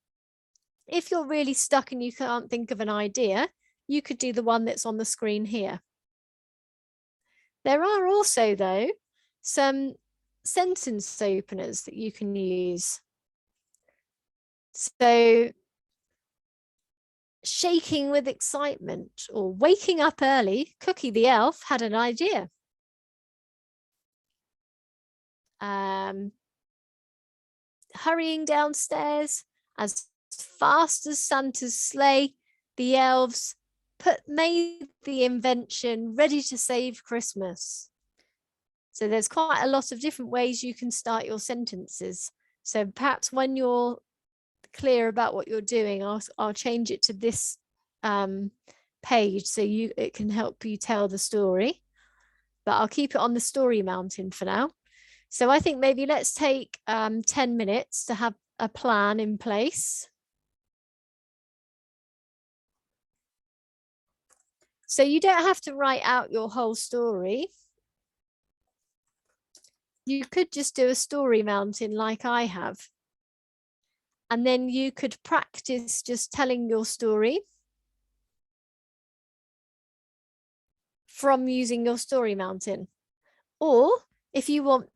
If you're really stuck and you can't think of an idea, you could do the one that's on the screen here. There are also, though, some sentence openers that you can use. So, shaking with excitement or waking up early, Cookie the elf had an idea. Hurrying downstairs as fast as Santa's sleigh, the elves made the invention ready to save Christmas. So there's quite a lot of different ways you can start your sentences. So perhaps when you're clear about what you're doing, I'll change it to this page so it can help you tell the story. But I'll keep it on the story mountain for now. So I think maybe let's take 10 minutes to have a plan in place. So you don't have to write out your whole story. You could just do a story mountain like I have. And then you could practice just telling your story from using your story mountain. Or if you want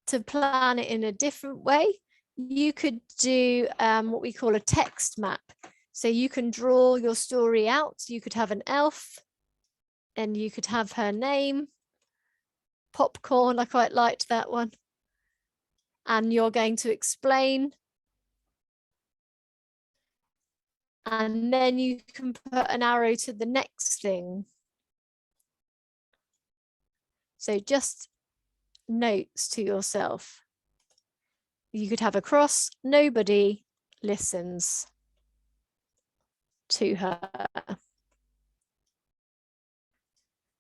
to plan it in a different way, you could do what we call a text map. So you can draw your story out. You could have an elf and you could have her name. Popcorn, I quite liked that one. And you're going to explain. And then you can put an arrow to the next thing. So just notes to yourself. You could have a cross, nobody listens to her.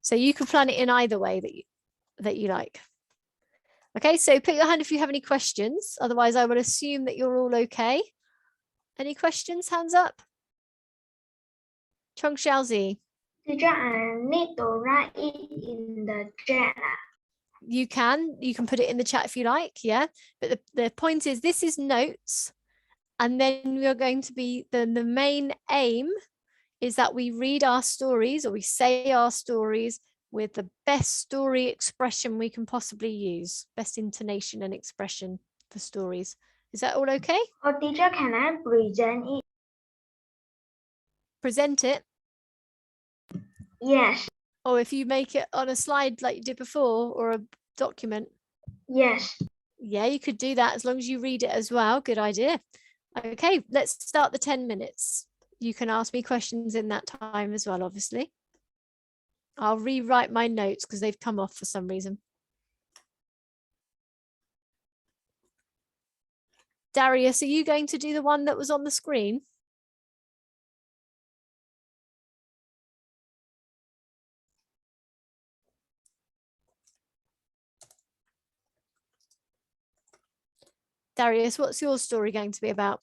So you can plan it in either way that you like. Okay, so put your hand if you have any questions. Otherwise, I will assume that you're all okay. Any questions? Hands up. Chong Xiaozi. Teacher, I need to write it in the chat. You can put it in the chat if you like, yeah. But the point is, this is notes. And then we are going to be, the main aim is that we read our stories or we say our stories with the best story expression we can possibly use, best intonation and expression for stories. Is that all okay? Oh, teacher, can I present it? Present it. Yes. Or if you make it on a slide like you did before or a document. Yes. Yeah, you could do that as long as you read it as well. Good idea. Okay, let's start the 10 minutes. You can ask me questions in that time as well, obviously. I'll rewrite my notes because they've come off for some reason. Darius, are you going to do the one that was on the screen? Darius, what's your story going to be about?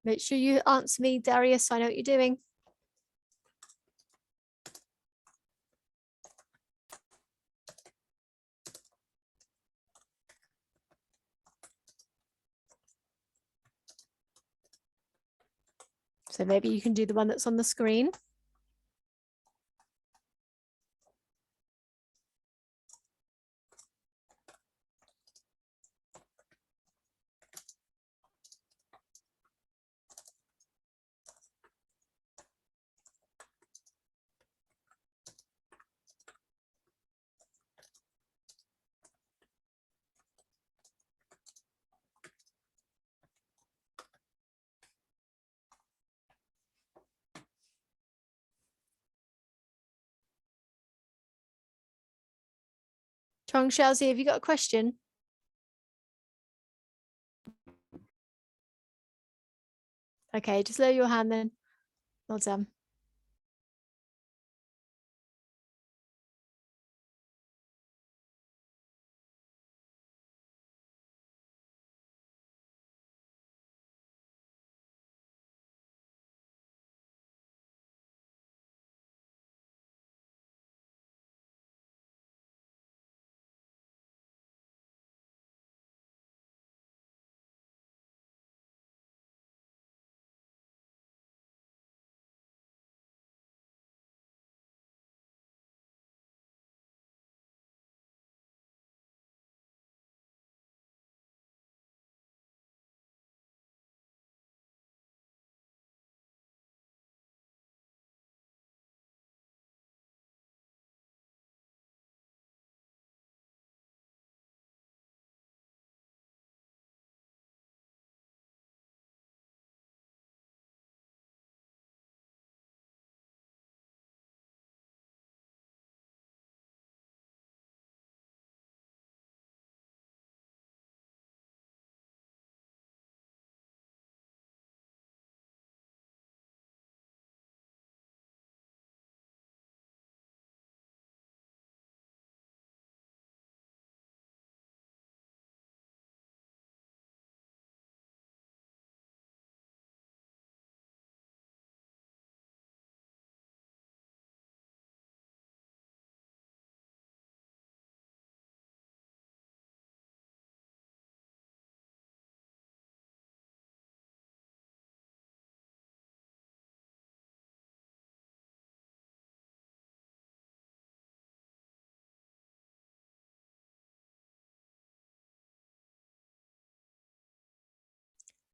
Make sure you answer me, Darius. I know what you're doing. So maybe you can do the one that's on the screen. Chong Xiaozi, have you got a question? Okay, just lower your hand then. Well done.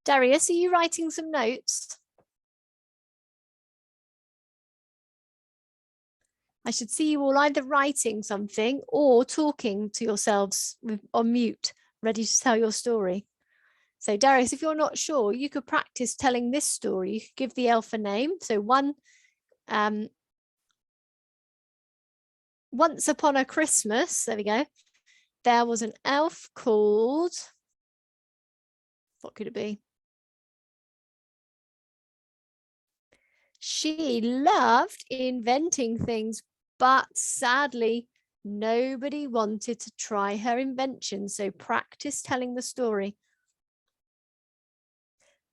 Darius, are you writing some notes? I should see you all either writing something or talking to yourselves on mute, ready to tell your story. So Darius, if you're not sure, you could practice telling this story. You could give the elf a name. So once upon a Christmas, there we go, there was an elf called, what could it be? She loved inventing things, but sadly, nobody wanted to try her invention. So practice telling the story.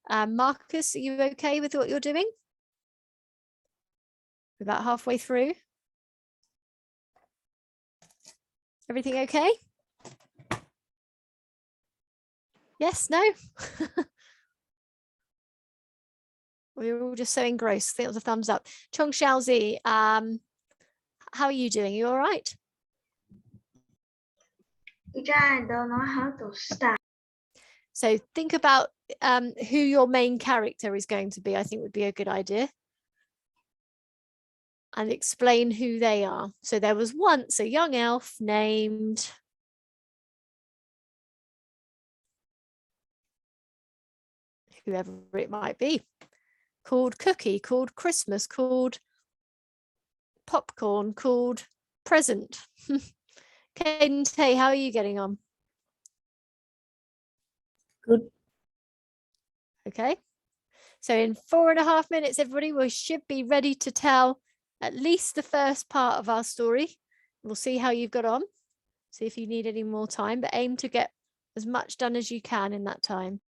Marcus, are you okay with what you're doing? We're about halfway through. Everything okay? Yes, no? We were all just so engrossed. I think it was a thumbs up. Chong Xiaozi, how are you doing? You all right? Teacher, I don't know how to start. So think about who your main character is going to be, I think would be a good idea. And explain who they are. So there was once a young elf named whoever it might be, called Cookie, called Christmas, called Popcorn, called Present. Kente, how are you getting on? Good. Okay. So in 4.5 minutes, everybody, we should be ready to tell at least the first part of our story. We'll see how you've got on. See if you need any more time, but aim to get as much done as you can in that time.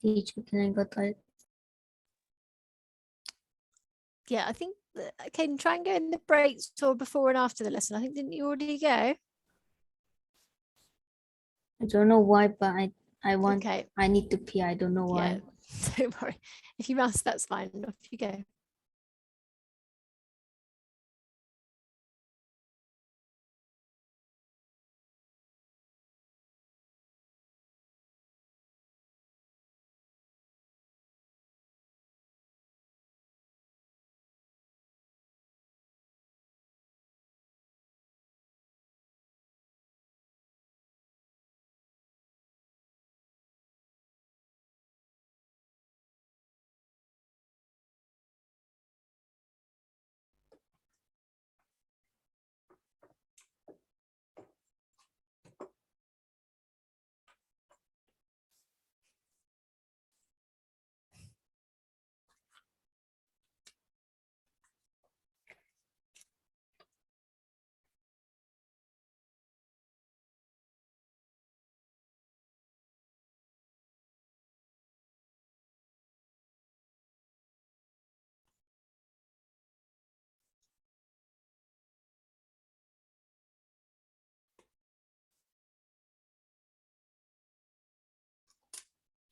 Teacher, can I go toilet? Yeah, I think Caden, try and go in the breaks or before and after the lesson. I think didn't you already go? I don't know why, but I want. Okay. I need to pee. I don't know why. Yeah, don't worry. If you must, that's fine. Off you go.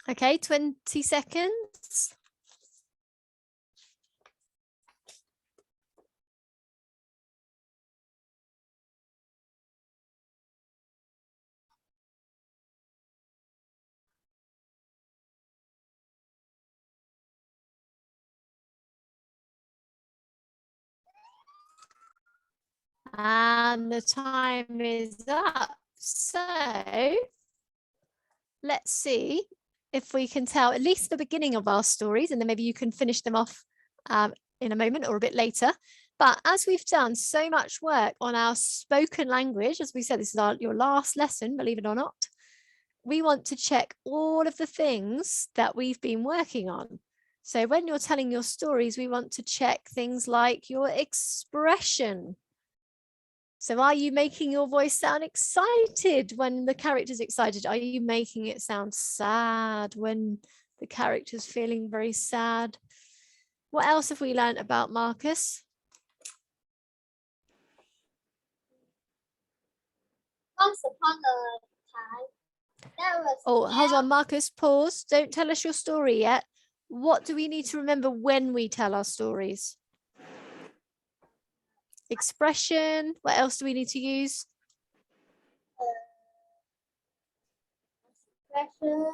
Okay, 20 seconds. And the time is up. So let's see if we can tell at least the beginning of our stories, and then maybe you can finish them off in a moment or a bit later. But as we've done so much work on our spoken language, as we said, this is your last lesson, believe it or not, we want to check all of the things that we've been working on. So when you're telling your stories, we want to check things like your expression. So are you making your voice sound excited when the character's excited? Are you making it sound sad when the character's feeling very sad? What else have we learned about Marcus? Once upon a time, there was Oh, an hold elf. on, Marcus, pause. Don't tell us your story yet. What do we need to remember when we tell our stories? Expression. What else do we need to use? Expression.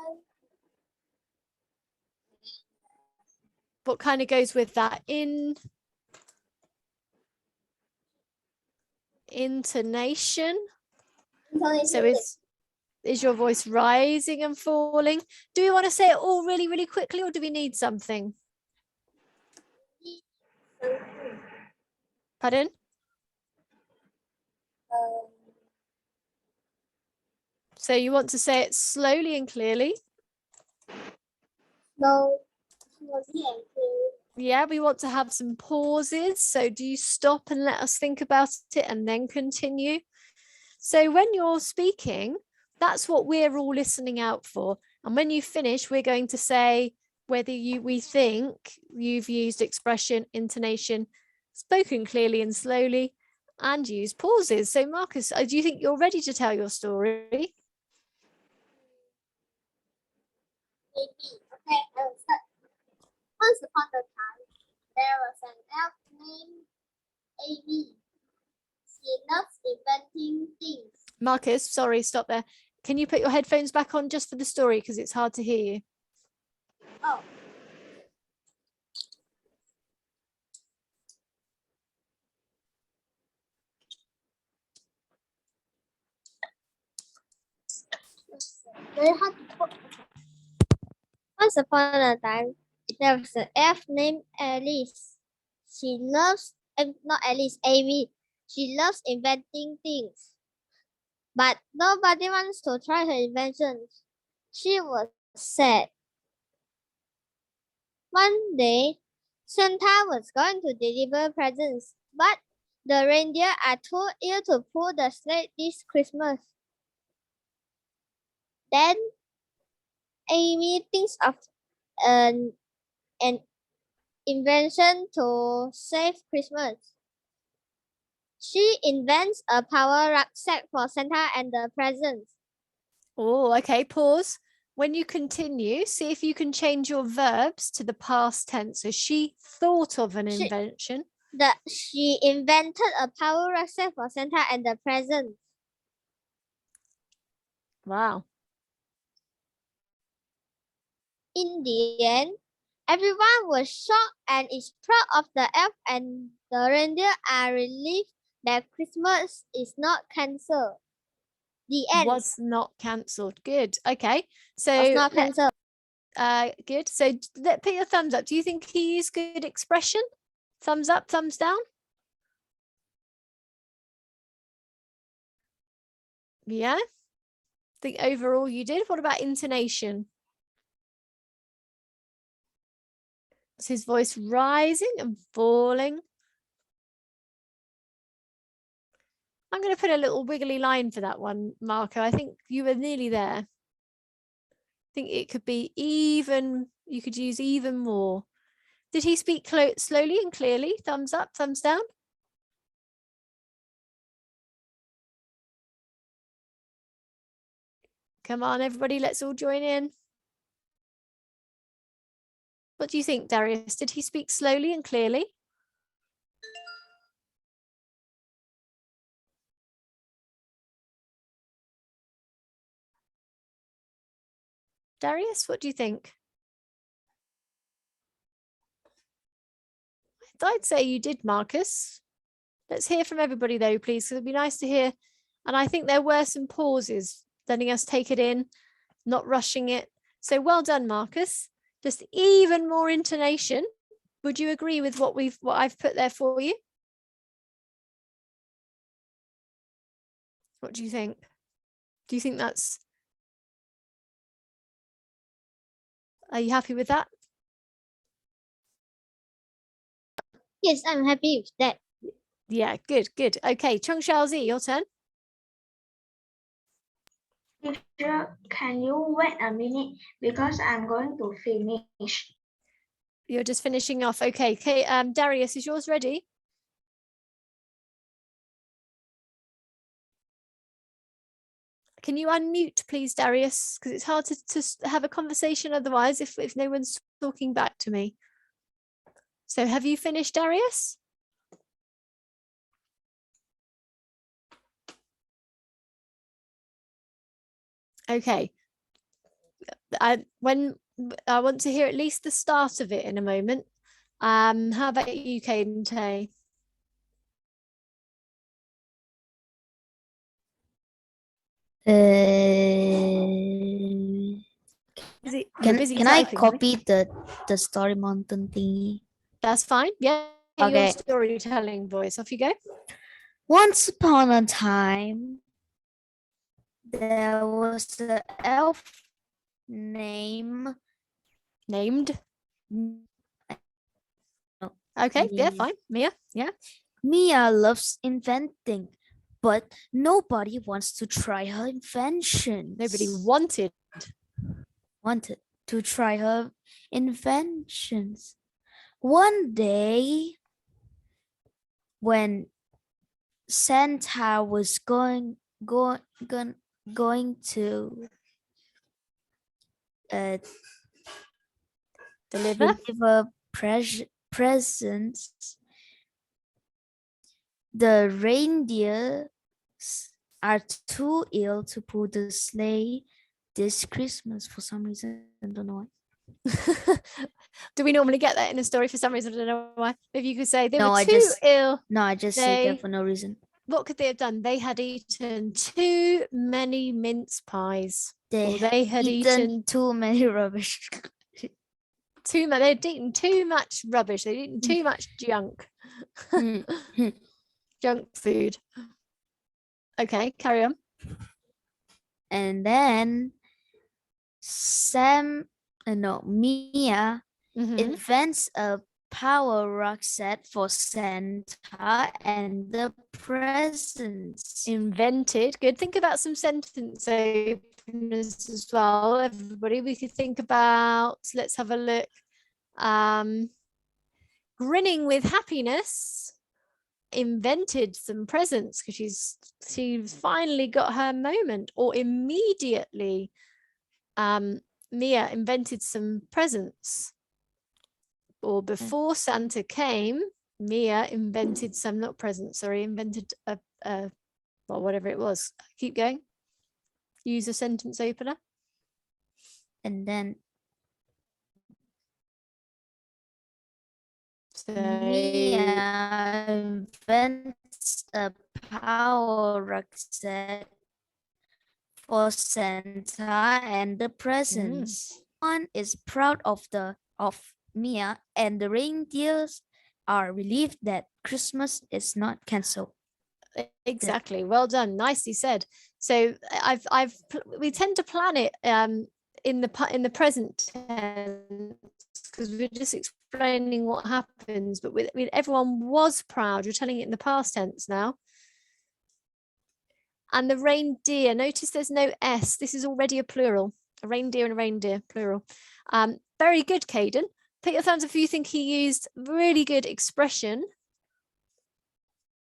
What kind of goes with that? Intonation. So is your voice rising and falling? Do we want to say it all really, really quickly, or do we need something? Pardon? So you want to say it slowly and clearly? No. Yeah, we want to have some pauses. So do you stop and let us think about it and then continue? So when you're speaking, that's what we're all listening out for. And when you finish, we're going to say whether we think you've used expression, intonation, spoken clearly and slowly, and used pauses. So Marcus, do you think you're ready to tell your story? Maybe. Okay, I will start. Once upon a time, there was an elf named Amy. She loves inventing things. Marcus, sorry, stop there. Can you put your headphones back on just for the story because it's hard to hear you? Oh. Very hard to put. Once upon a time, there was an elf named Alice. She loves, not Alice, Amy. She loves inventing things. But nobody wants to try her inventions. She was sad. One day, Santa was going to deliver presents, but the reindeer are too ill to pull the sleigh this Christmas. Then Amy thinks of an invention to save Christmas. She invents a power rucksack for Santa and the presents. Oh, okay. Pause. When you continue, see if you can change your verbs to the past tense. So she thought of an invention. She invented a power rucksack for Santa and the presents. Wow. In the end, everyone was shocked and is proud of the elf, and the reindeer are relieved that Christmas is not cancelled. The end. Was not cancelled. Good. Okay. So Was not cancelled. good. So put your thumbs up. Do you think he used good expression? Thumbs up, thumbs down? Yeah. I think overall you did. What about intonation? Is his voice rising and falling? I'm going to put a little wiggly line for that one, Marco. I think you were nearly there. I think it could be even, you could use even more. Did he speak slowly and clearly? Thumbs up, thumbs down? Come on, everybody, let's all join in. What do you think, Darius? Did he speak slowly and clearly? Darius, what do you think? I'd say you did, Marcus. Let's hear from everybody though, please, because it'd be nice to hear. And I think there were some pauses, letting us take it in, not rushing it. So well done, Marcus. Just even more intonation. Would you agree with what I've put there for you? What do you think? Do you think that's... Are you happy with that? Yes, I'm happy with that. Yeah, good, good. Okay, Chung Xiaozi, your turn. Teacher, can you wait a minute because I'm going to finish? You're just finishing off. Okay, Darius, is yours ready? Can you unmute, please, Darius? Because it's hard to have a conversation otherwise if no one's talking back to me. So have you finished, Darius? Okay. I want to hear at least the start of it in a moment. How about you, Kate? Can I copy the story mountain thingy? That's fine. Yeah. Okay. Your storytelling voice. Off you go. Once upon a time, there was an elf named. Okay, yeah, fine. Mia, yeah. Mia loves inventing, but nobody wants to try her inventions. Nobody wanted to try her inventions. One day, when Santa was going to deliver presents, the reindeers are too ill to pull the sleigh this Christmas for some reason. I don't know why. Do we normally get that in a story for some reason? I don't know why. If you could say they were too ill. No, I just say that for no reason. What could they have done? They had eaten too many mince pies. They had eaten too many rubbish. They'd eaten too much rubbish. They'd eaten too much junk. Junk food. Okay, carry on. And then Mia invents a power rucksack for Santa and the presents. Invented. Good. Think about some sentences. So openers as well, everybody. We could think about, let's have a look. Grinning with happiness invented some presents because she's finally got her moment, or immediately Mia invented some presents, or before Santa came, Mia invented some, not presents, sorry, invented a well, whatever it was. Keep going. Use a sentence opener. And then So Mia invents a power rucksack for Santa and the presents. One is proud of Mia, and the reindeers are relieved that Christmas is not cancelled. exactly, well done, nicely said. So we tend to plan it in the present tense because we're just explaining what happens, but with everyone was proud. You're telling it in the past tense now. And the reindeer, notice there's no S. This is already a plural. A reindeer and a reindeer, plural. Very good, Caden. Put your thumbs up if you think he used really good expression.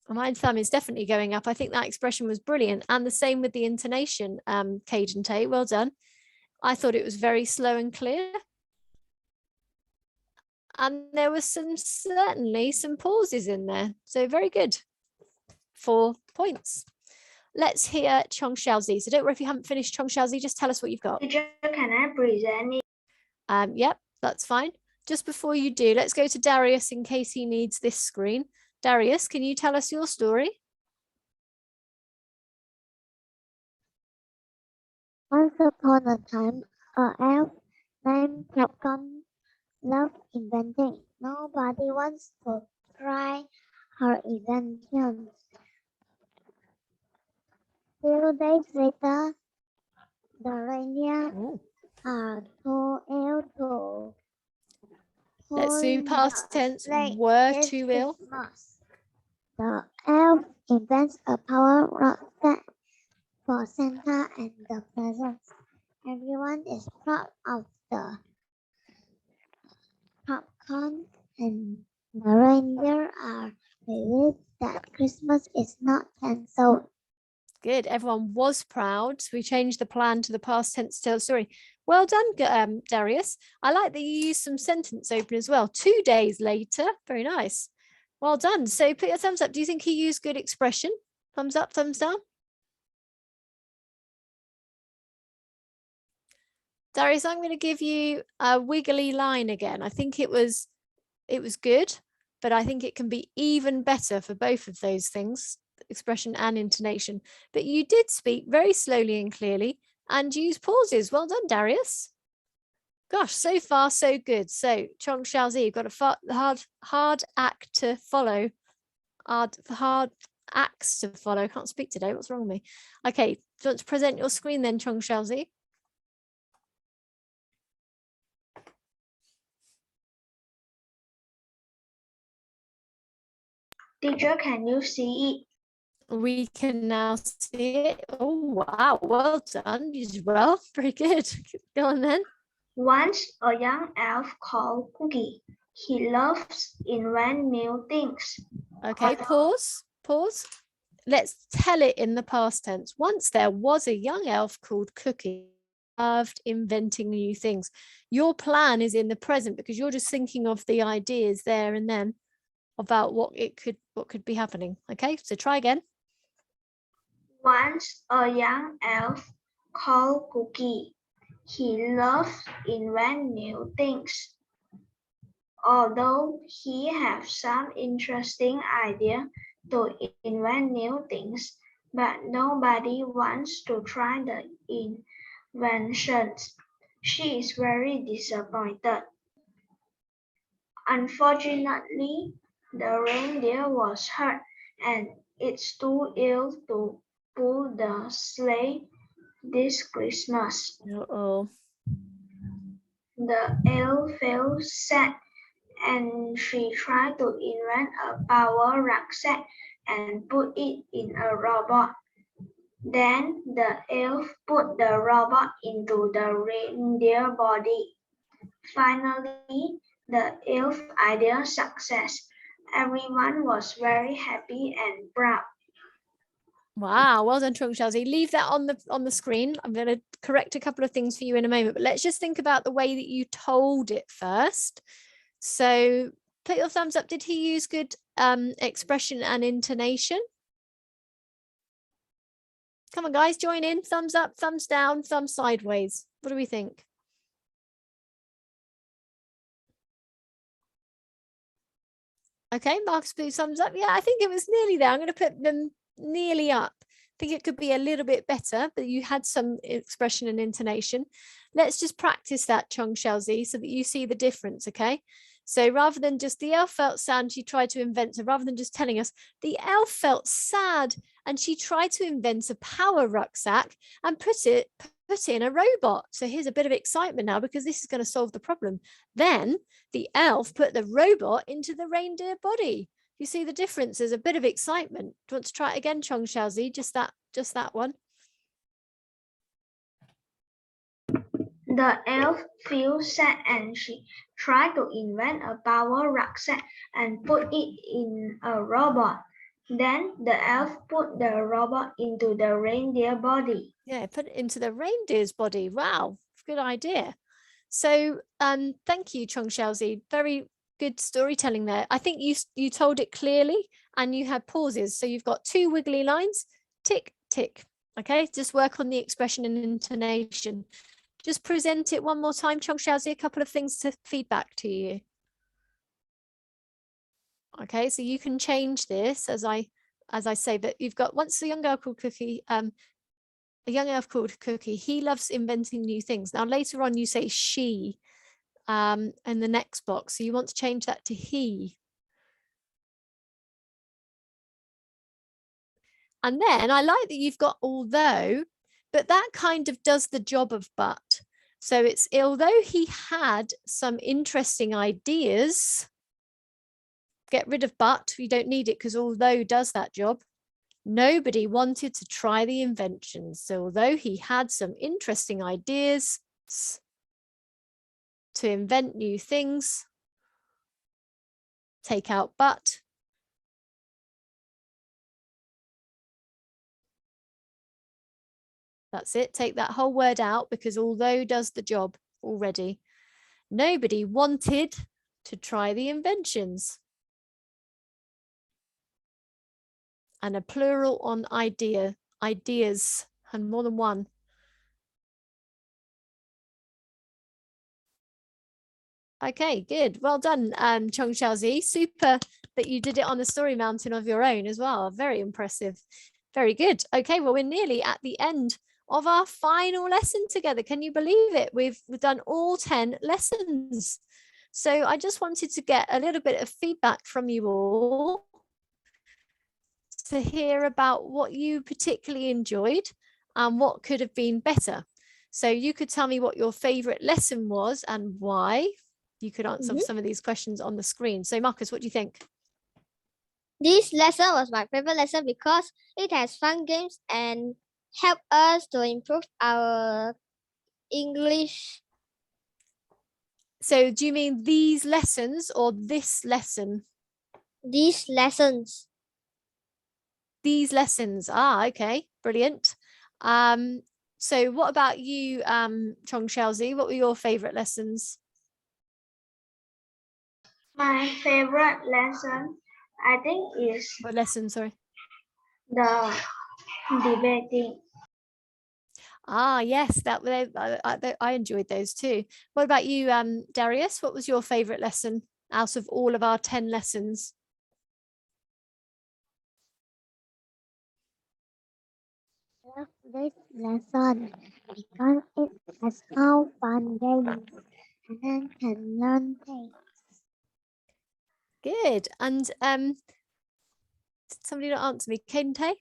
My thumb is definitely going up. I think that expression was brilliant. And the same with the intonation, Caden Tate, well done. I thought it was very slow and clear. And there was certainly some pauses in there. So very good. 4 points. Let's hear Chong Xiaozi. So don't worry if you haven't finished Chong Xiaozi, just tell us what you've got. Teacher, can I present it? Yep, that's fine. Just before you do, let's go to Darius in case he needs this screen. Darius, can you tell us your story? Once upon a time, an elf named Popcorn loved inventing. Nobody wants to try her inventions. Few days later, the reindeer are too ill to Let's do pull past the tense. sleigh Were this too ill. Christmas. The elf invents a power rocket for Santa and the presents. Everyone is proud of the popcorn, and the reindeer are relieved that Christmas is not cancelled. Good. Everyone was proud. So we changed the plan to the past tense to tell the story. Well done, Darius. I like that you used some sentence open as well. 2 days later. Very nice. Well done. So put your thumbs up. Do you think he used good expression? Thumbs up, thumbs down. Darius, I'm going to give you a wiggly line again. I think it was good, but I think it can be even better for both of those things, expression and intonation. But you did speak very slowly and clearly and use pauses. Well done, Darius. Gosh, so far so good. So Chong Xiaozi, you've got a hard act to follow. Hard acts to follow. I can't speak today. What's wrong with me? Okay, do you want to present your screen then, Chong Xiaozi? Teacher, can you see it? We can now see it. Oh, wow. Well done. You did well. Very good. Go on then. Once a young elf called Cookie. He loves invent new things. Okay, pause. Let's tell it in the past tense. Once there was a young elf called Cookie, loved inventing new things. Your plan is in the present because you're just thinking of the ideas there and then about what could be happening. Okay, so try again. Once a young elf called Cookie. He loves invent new things. Although he has some interesting idea to invent new things, but nobody wants to try the inventions. She is very disappointed. Unfortunately, the reindeer was hurt and it's too ill to pull the sleigh this Christmas. Uh-oh. The elf felt sad and she tried to invent a power rucksack and put it in a robot. Then the elf put the robot into the reindeer body. Finally, the elf idea success. Everyone was very happy and proud. Wow, well done, Trung Chelsea. Leave that on the screen. I'm going to correct a couple of things for you in a moment, but let's just think about the way that you told it first. So put your thumbs up. Did he use good expression and intonation? Come on, guys, join in. Thumbs up, thumbs down, thumbs sideways. What do we think? Okay, Marcus Blue, thumbs up. Yeah, I think it was nearly there. I'm going to put them nearly up. I think it could be a little bit better, but you had some expression and intonation. Let's just practice that, Chung Shelzy, so that you see the difference, okay? So rather than just the elf felt sad and she tried to invent, so rather than just telling us, the elf felt sad and she tried to invent a power rucksack and put in a robot. So here's a bit of excitement now because this is going to solve the problem. Then the elf put the robot into the reindeer body. You see the difference? There's a bit of excitement. Do you want to try it again, Chong Xiaozi? Just that one. The elf felt sad and she tried to invent a power rucksack and put it in a robot. Then the elf put the robot into the reindeer body. Yeah, put it into the reindeer's body. Wow, good idea. So thank you, Chong Xiaozi. Very good storytelling there. I think you told it clearly and you had pauses. So you've got 2 wiggly lines, tick, tick. Okay, just work on the expression and intonation. Just present it one more time, Chong Xiaozi, a couple of things to feedback to you. Okay, so you can change this as I say, but you've got once a young girl called Cookie, a young elf called Cookie, he loves inventing new things. Now later on you say she in the next box, so you want to change that to he. And then I like that you've got although, but that kind of does the job of but. So it's although he had some interesting ideas, get rid of but, you don't need it because although does that job. Nobody wanted to try the inventions. So although he had some interesting ideas to invent new things, take out but. That's it. Take that whole word out because although does the job already. Nobody wanted to try the inventions. And a plural on ideas, and more than one. Okay, good. Well done, Chong Xiaozi. Super that you did it on the story mountain of your own as well. Very impressive. Very good. Okay, well, we're nearly at the end of our final lesson together. Can you believe it? We've done all 10 lessons. So I just wanted to get a little bit of feedback from you all to hear about what you particularly enjoyed and what could have been better. So you could tell me what your favorite lesson was and why. You could answer some of these questions on the screen. So Marcus, what do you think? This lesson was my favorite lesson because it has fun games and help us to improve our English. So do you mean these lessons or this lesson? These lessons. These lessons. Ah, okay, brilliant. So what about you, Chong Xiaozi? What were your favorite lessons? My favorite lesson, I think, is What lesson, sorry? the debating. Ah, yes, I enjoyed those too. What about you, Darius? What was your favorite lesson out of all of our 10 lessons? This lesson because it has all fun games and then can learn things. Good. And did somebody not answer me? Kente?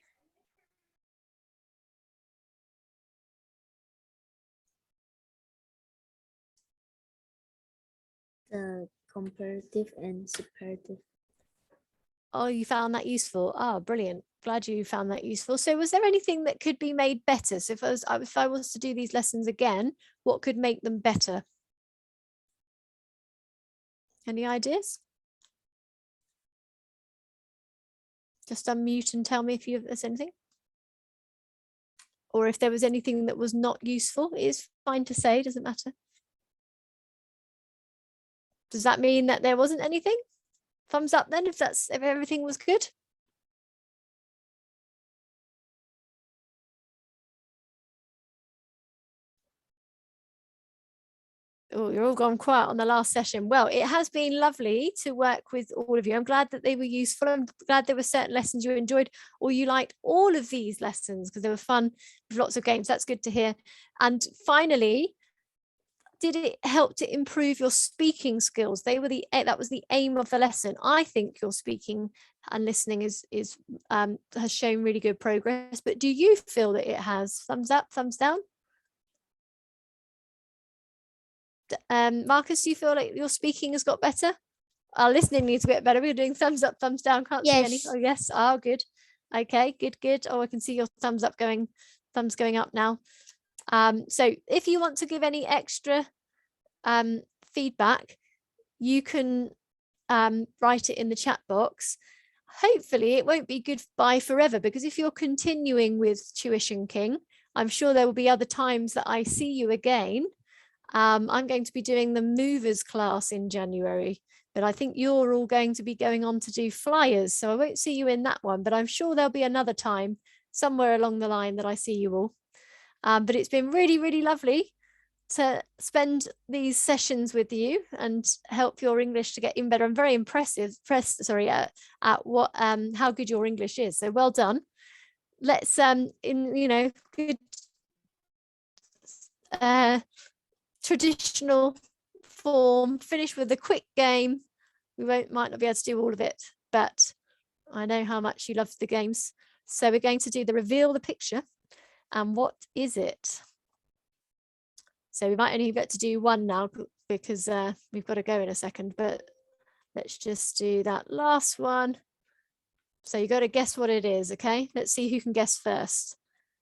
The comparative and separative. Oh, you found that useful. Oh, brilliant. glad you found that useful. So was there anything that could be made better? So if I was to do these lessons again, what could make them better? Any ideas? Just unmute and tell me if there's anything. Or if there was anything that was not useful. It is fine to say, doesn't matter. Does that mean that there wasn't anything? Thumbs up then if everything was good. Oh, you're all gone quiet on the last session. Well, it has been lovely to work with all of you. I'm glad that they were useful. I'm glad there were certain lessons you enjoyed, or you liked all of these lessons because they were fun with lots of games. That's good to hear. And finally, did it help to improve your speaking skills? That was the aim of the lesson. I think your speaking and listening has shown really good progress. But do you feel that it has? Thumbs up, thumbs down? Marcus, do you feel like your speaking has got better? Our listening needs a bit better. We're doing thumbs up, thumbs down. Can't see any. Oh yes. Oh, good. Okay, good. Oh, I can see your thumbs going up now. So if you want to give any extra feedback, you can write it in the chat box. Hopefully it won't be goodbye forever, because if you're continuing with Tuition King, I'm sure there will be other times that I see you again. I'm going to be doing the movers class in January, but I think you're all going to be going on to do flyers. So I won't see you in that one, but I'm sure there'll be another time somewhere along the line that I see you all. But it's been really, really lovely to spend these sessions with you and help your English to get even better. I'm very impressed at what how good your English is. So well done. Let's good traditional form, finish with a quick game. We might not be able to do all of it, but I know how much you love the games. So we're going to do the reveal the picture. And what is it? So we might only get to do one now because we've got to go in a second, but let's just do that last one. So you got to guess what it is, okay? Let's see who can guess first.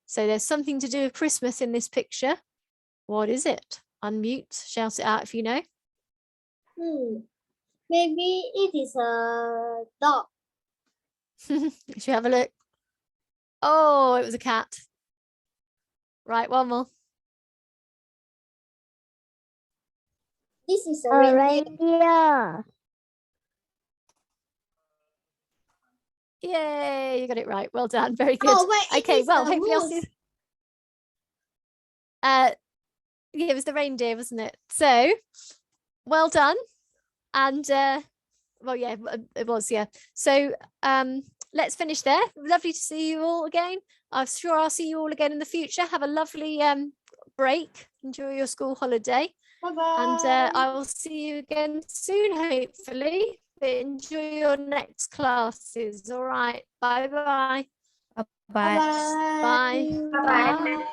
So there's something to do with Christmas in this picture. What is it? Unmute, shout it out if you know. Maybe it is a dog. Should we have a look? Oh, it was a cat. Right, one more. This is a A reindeer. reindeer. Yay, you got it right. Well done. Very good. Oh, wait, Okay, well, a hopefully I'll moose. see. Yeah, it was the reindeer, wasn't it? So well done. And well, yeah, it was, yeah. So let's finish there. Lovely to see you all again. I'm sure I'll see you all again in the future. Have a lovely break. Enjoy your school holiday. Bye-bye. And I will see you again soon, hopefully. But enjoy your next classes. All right. Bye-bye. Bye. Bye-bye. Bye. Bye-bye. Bye.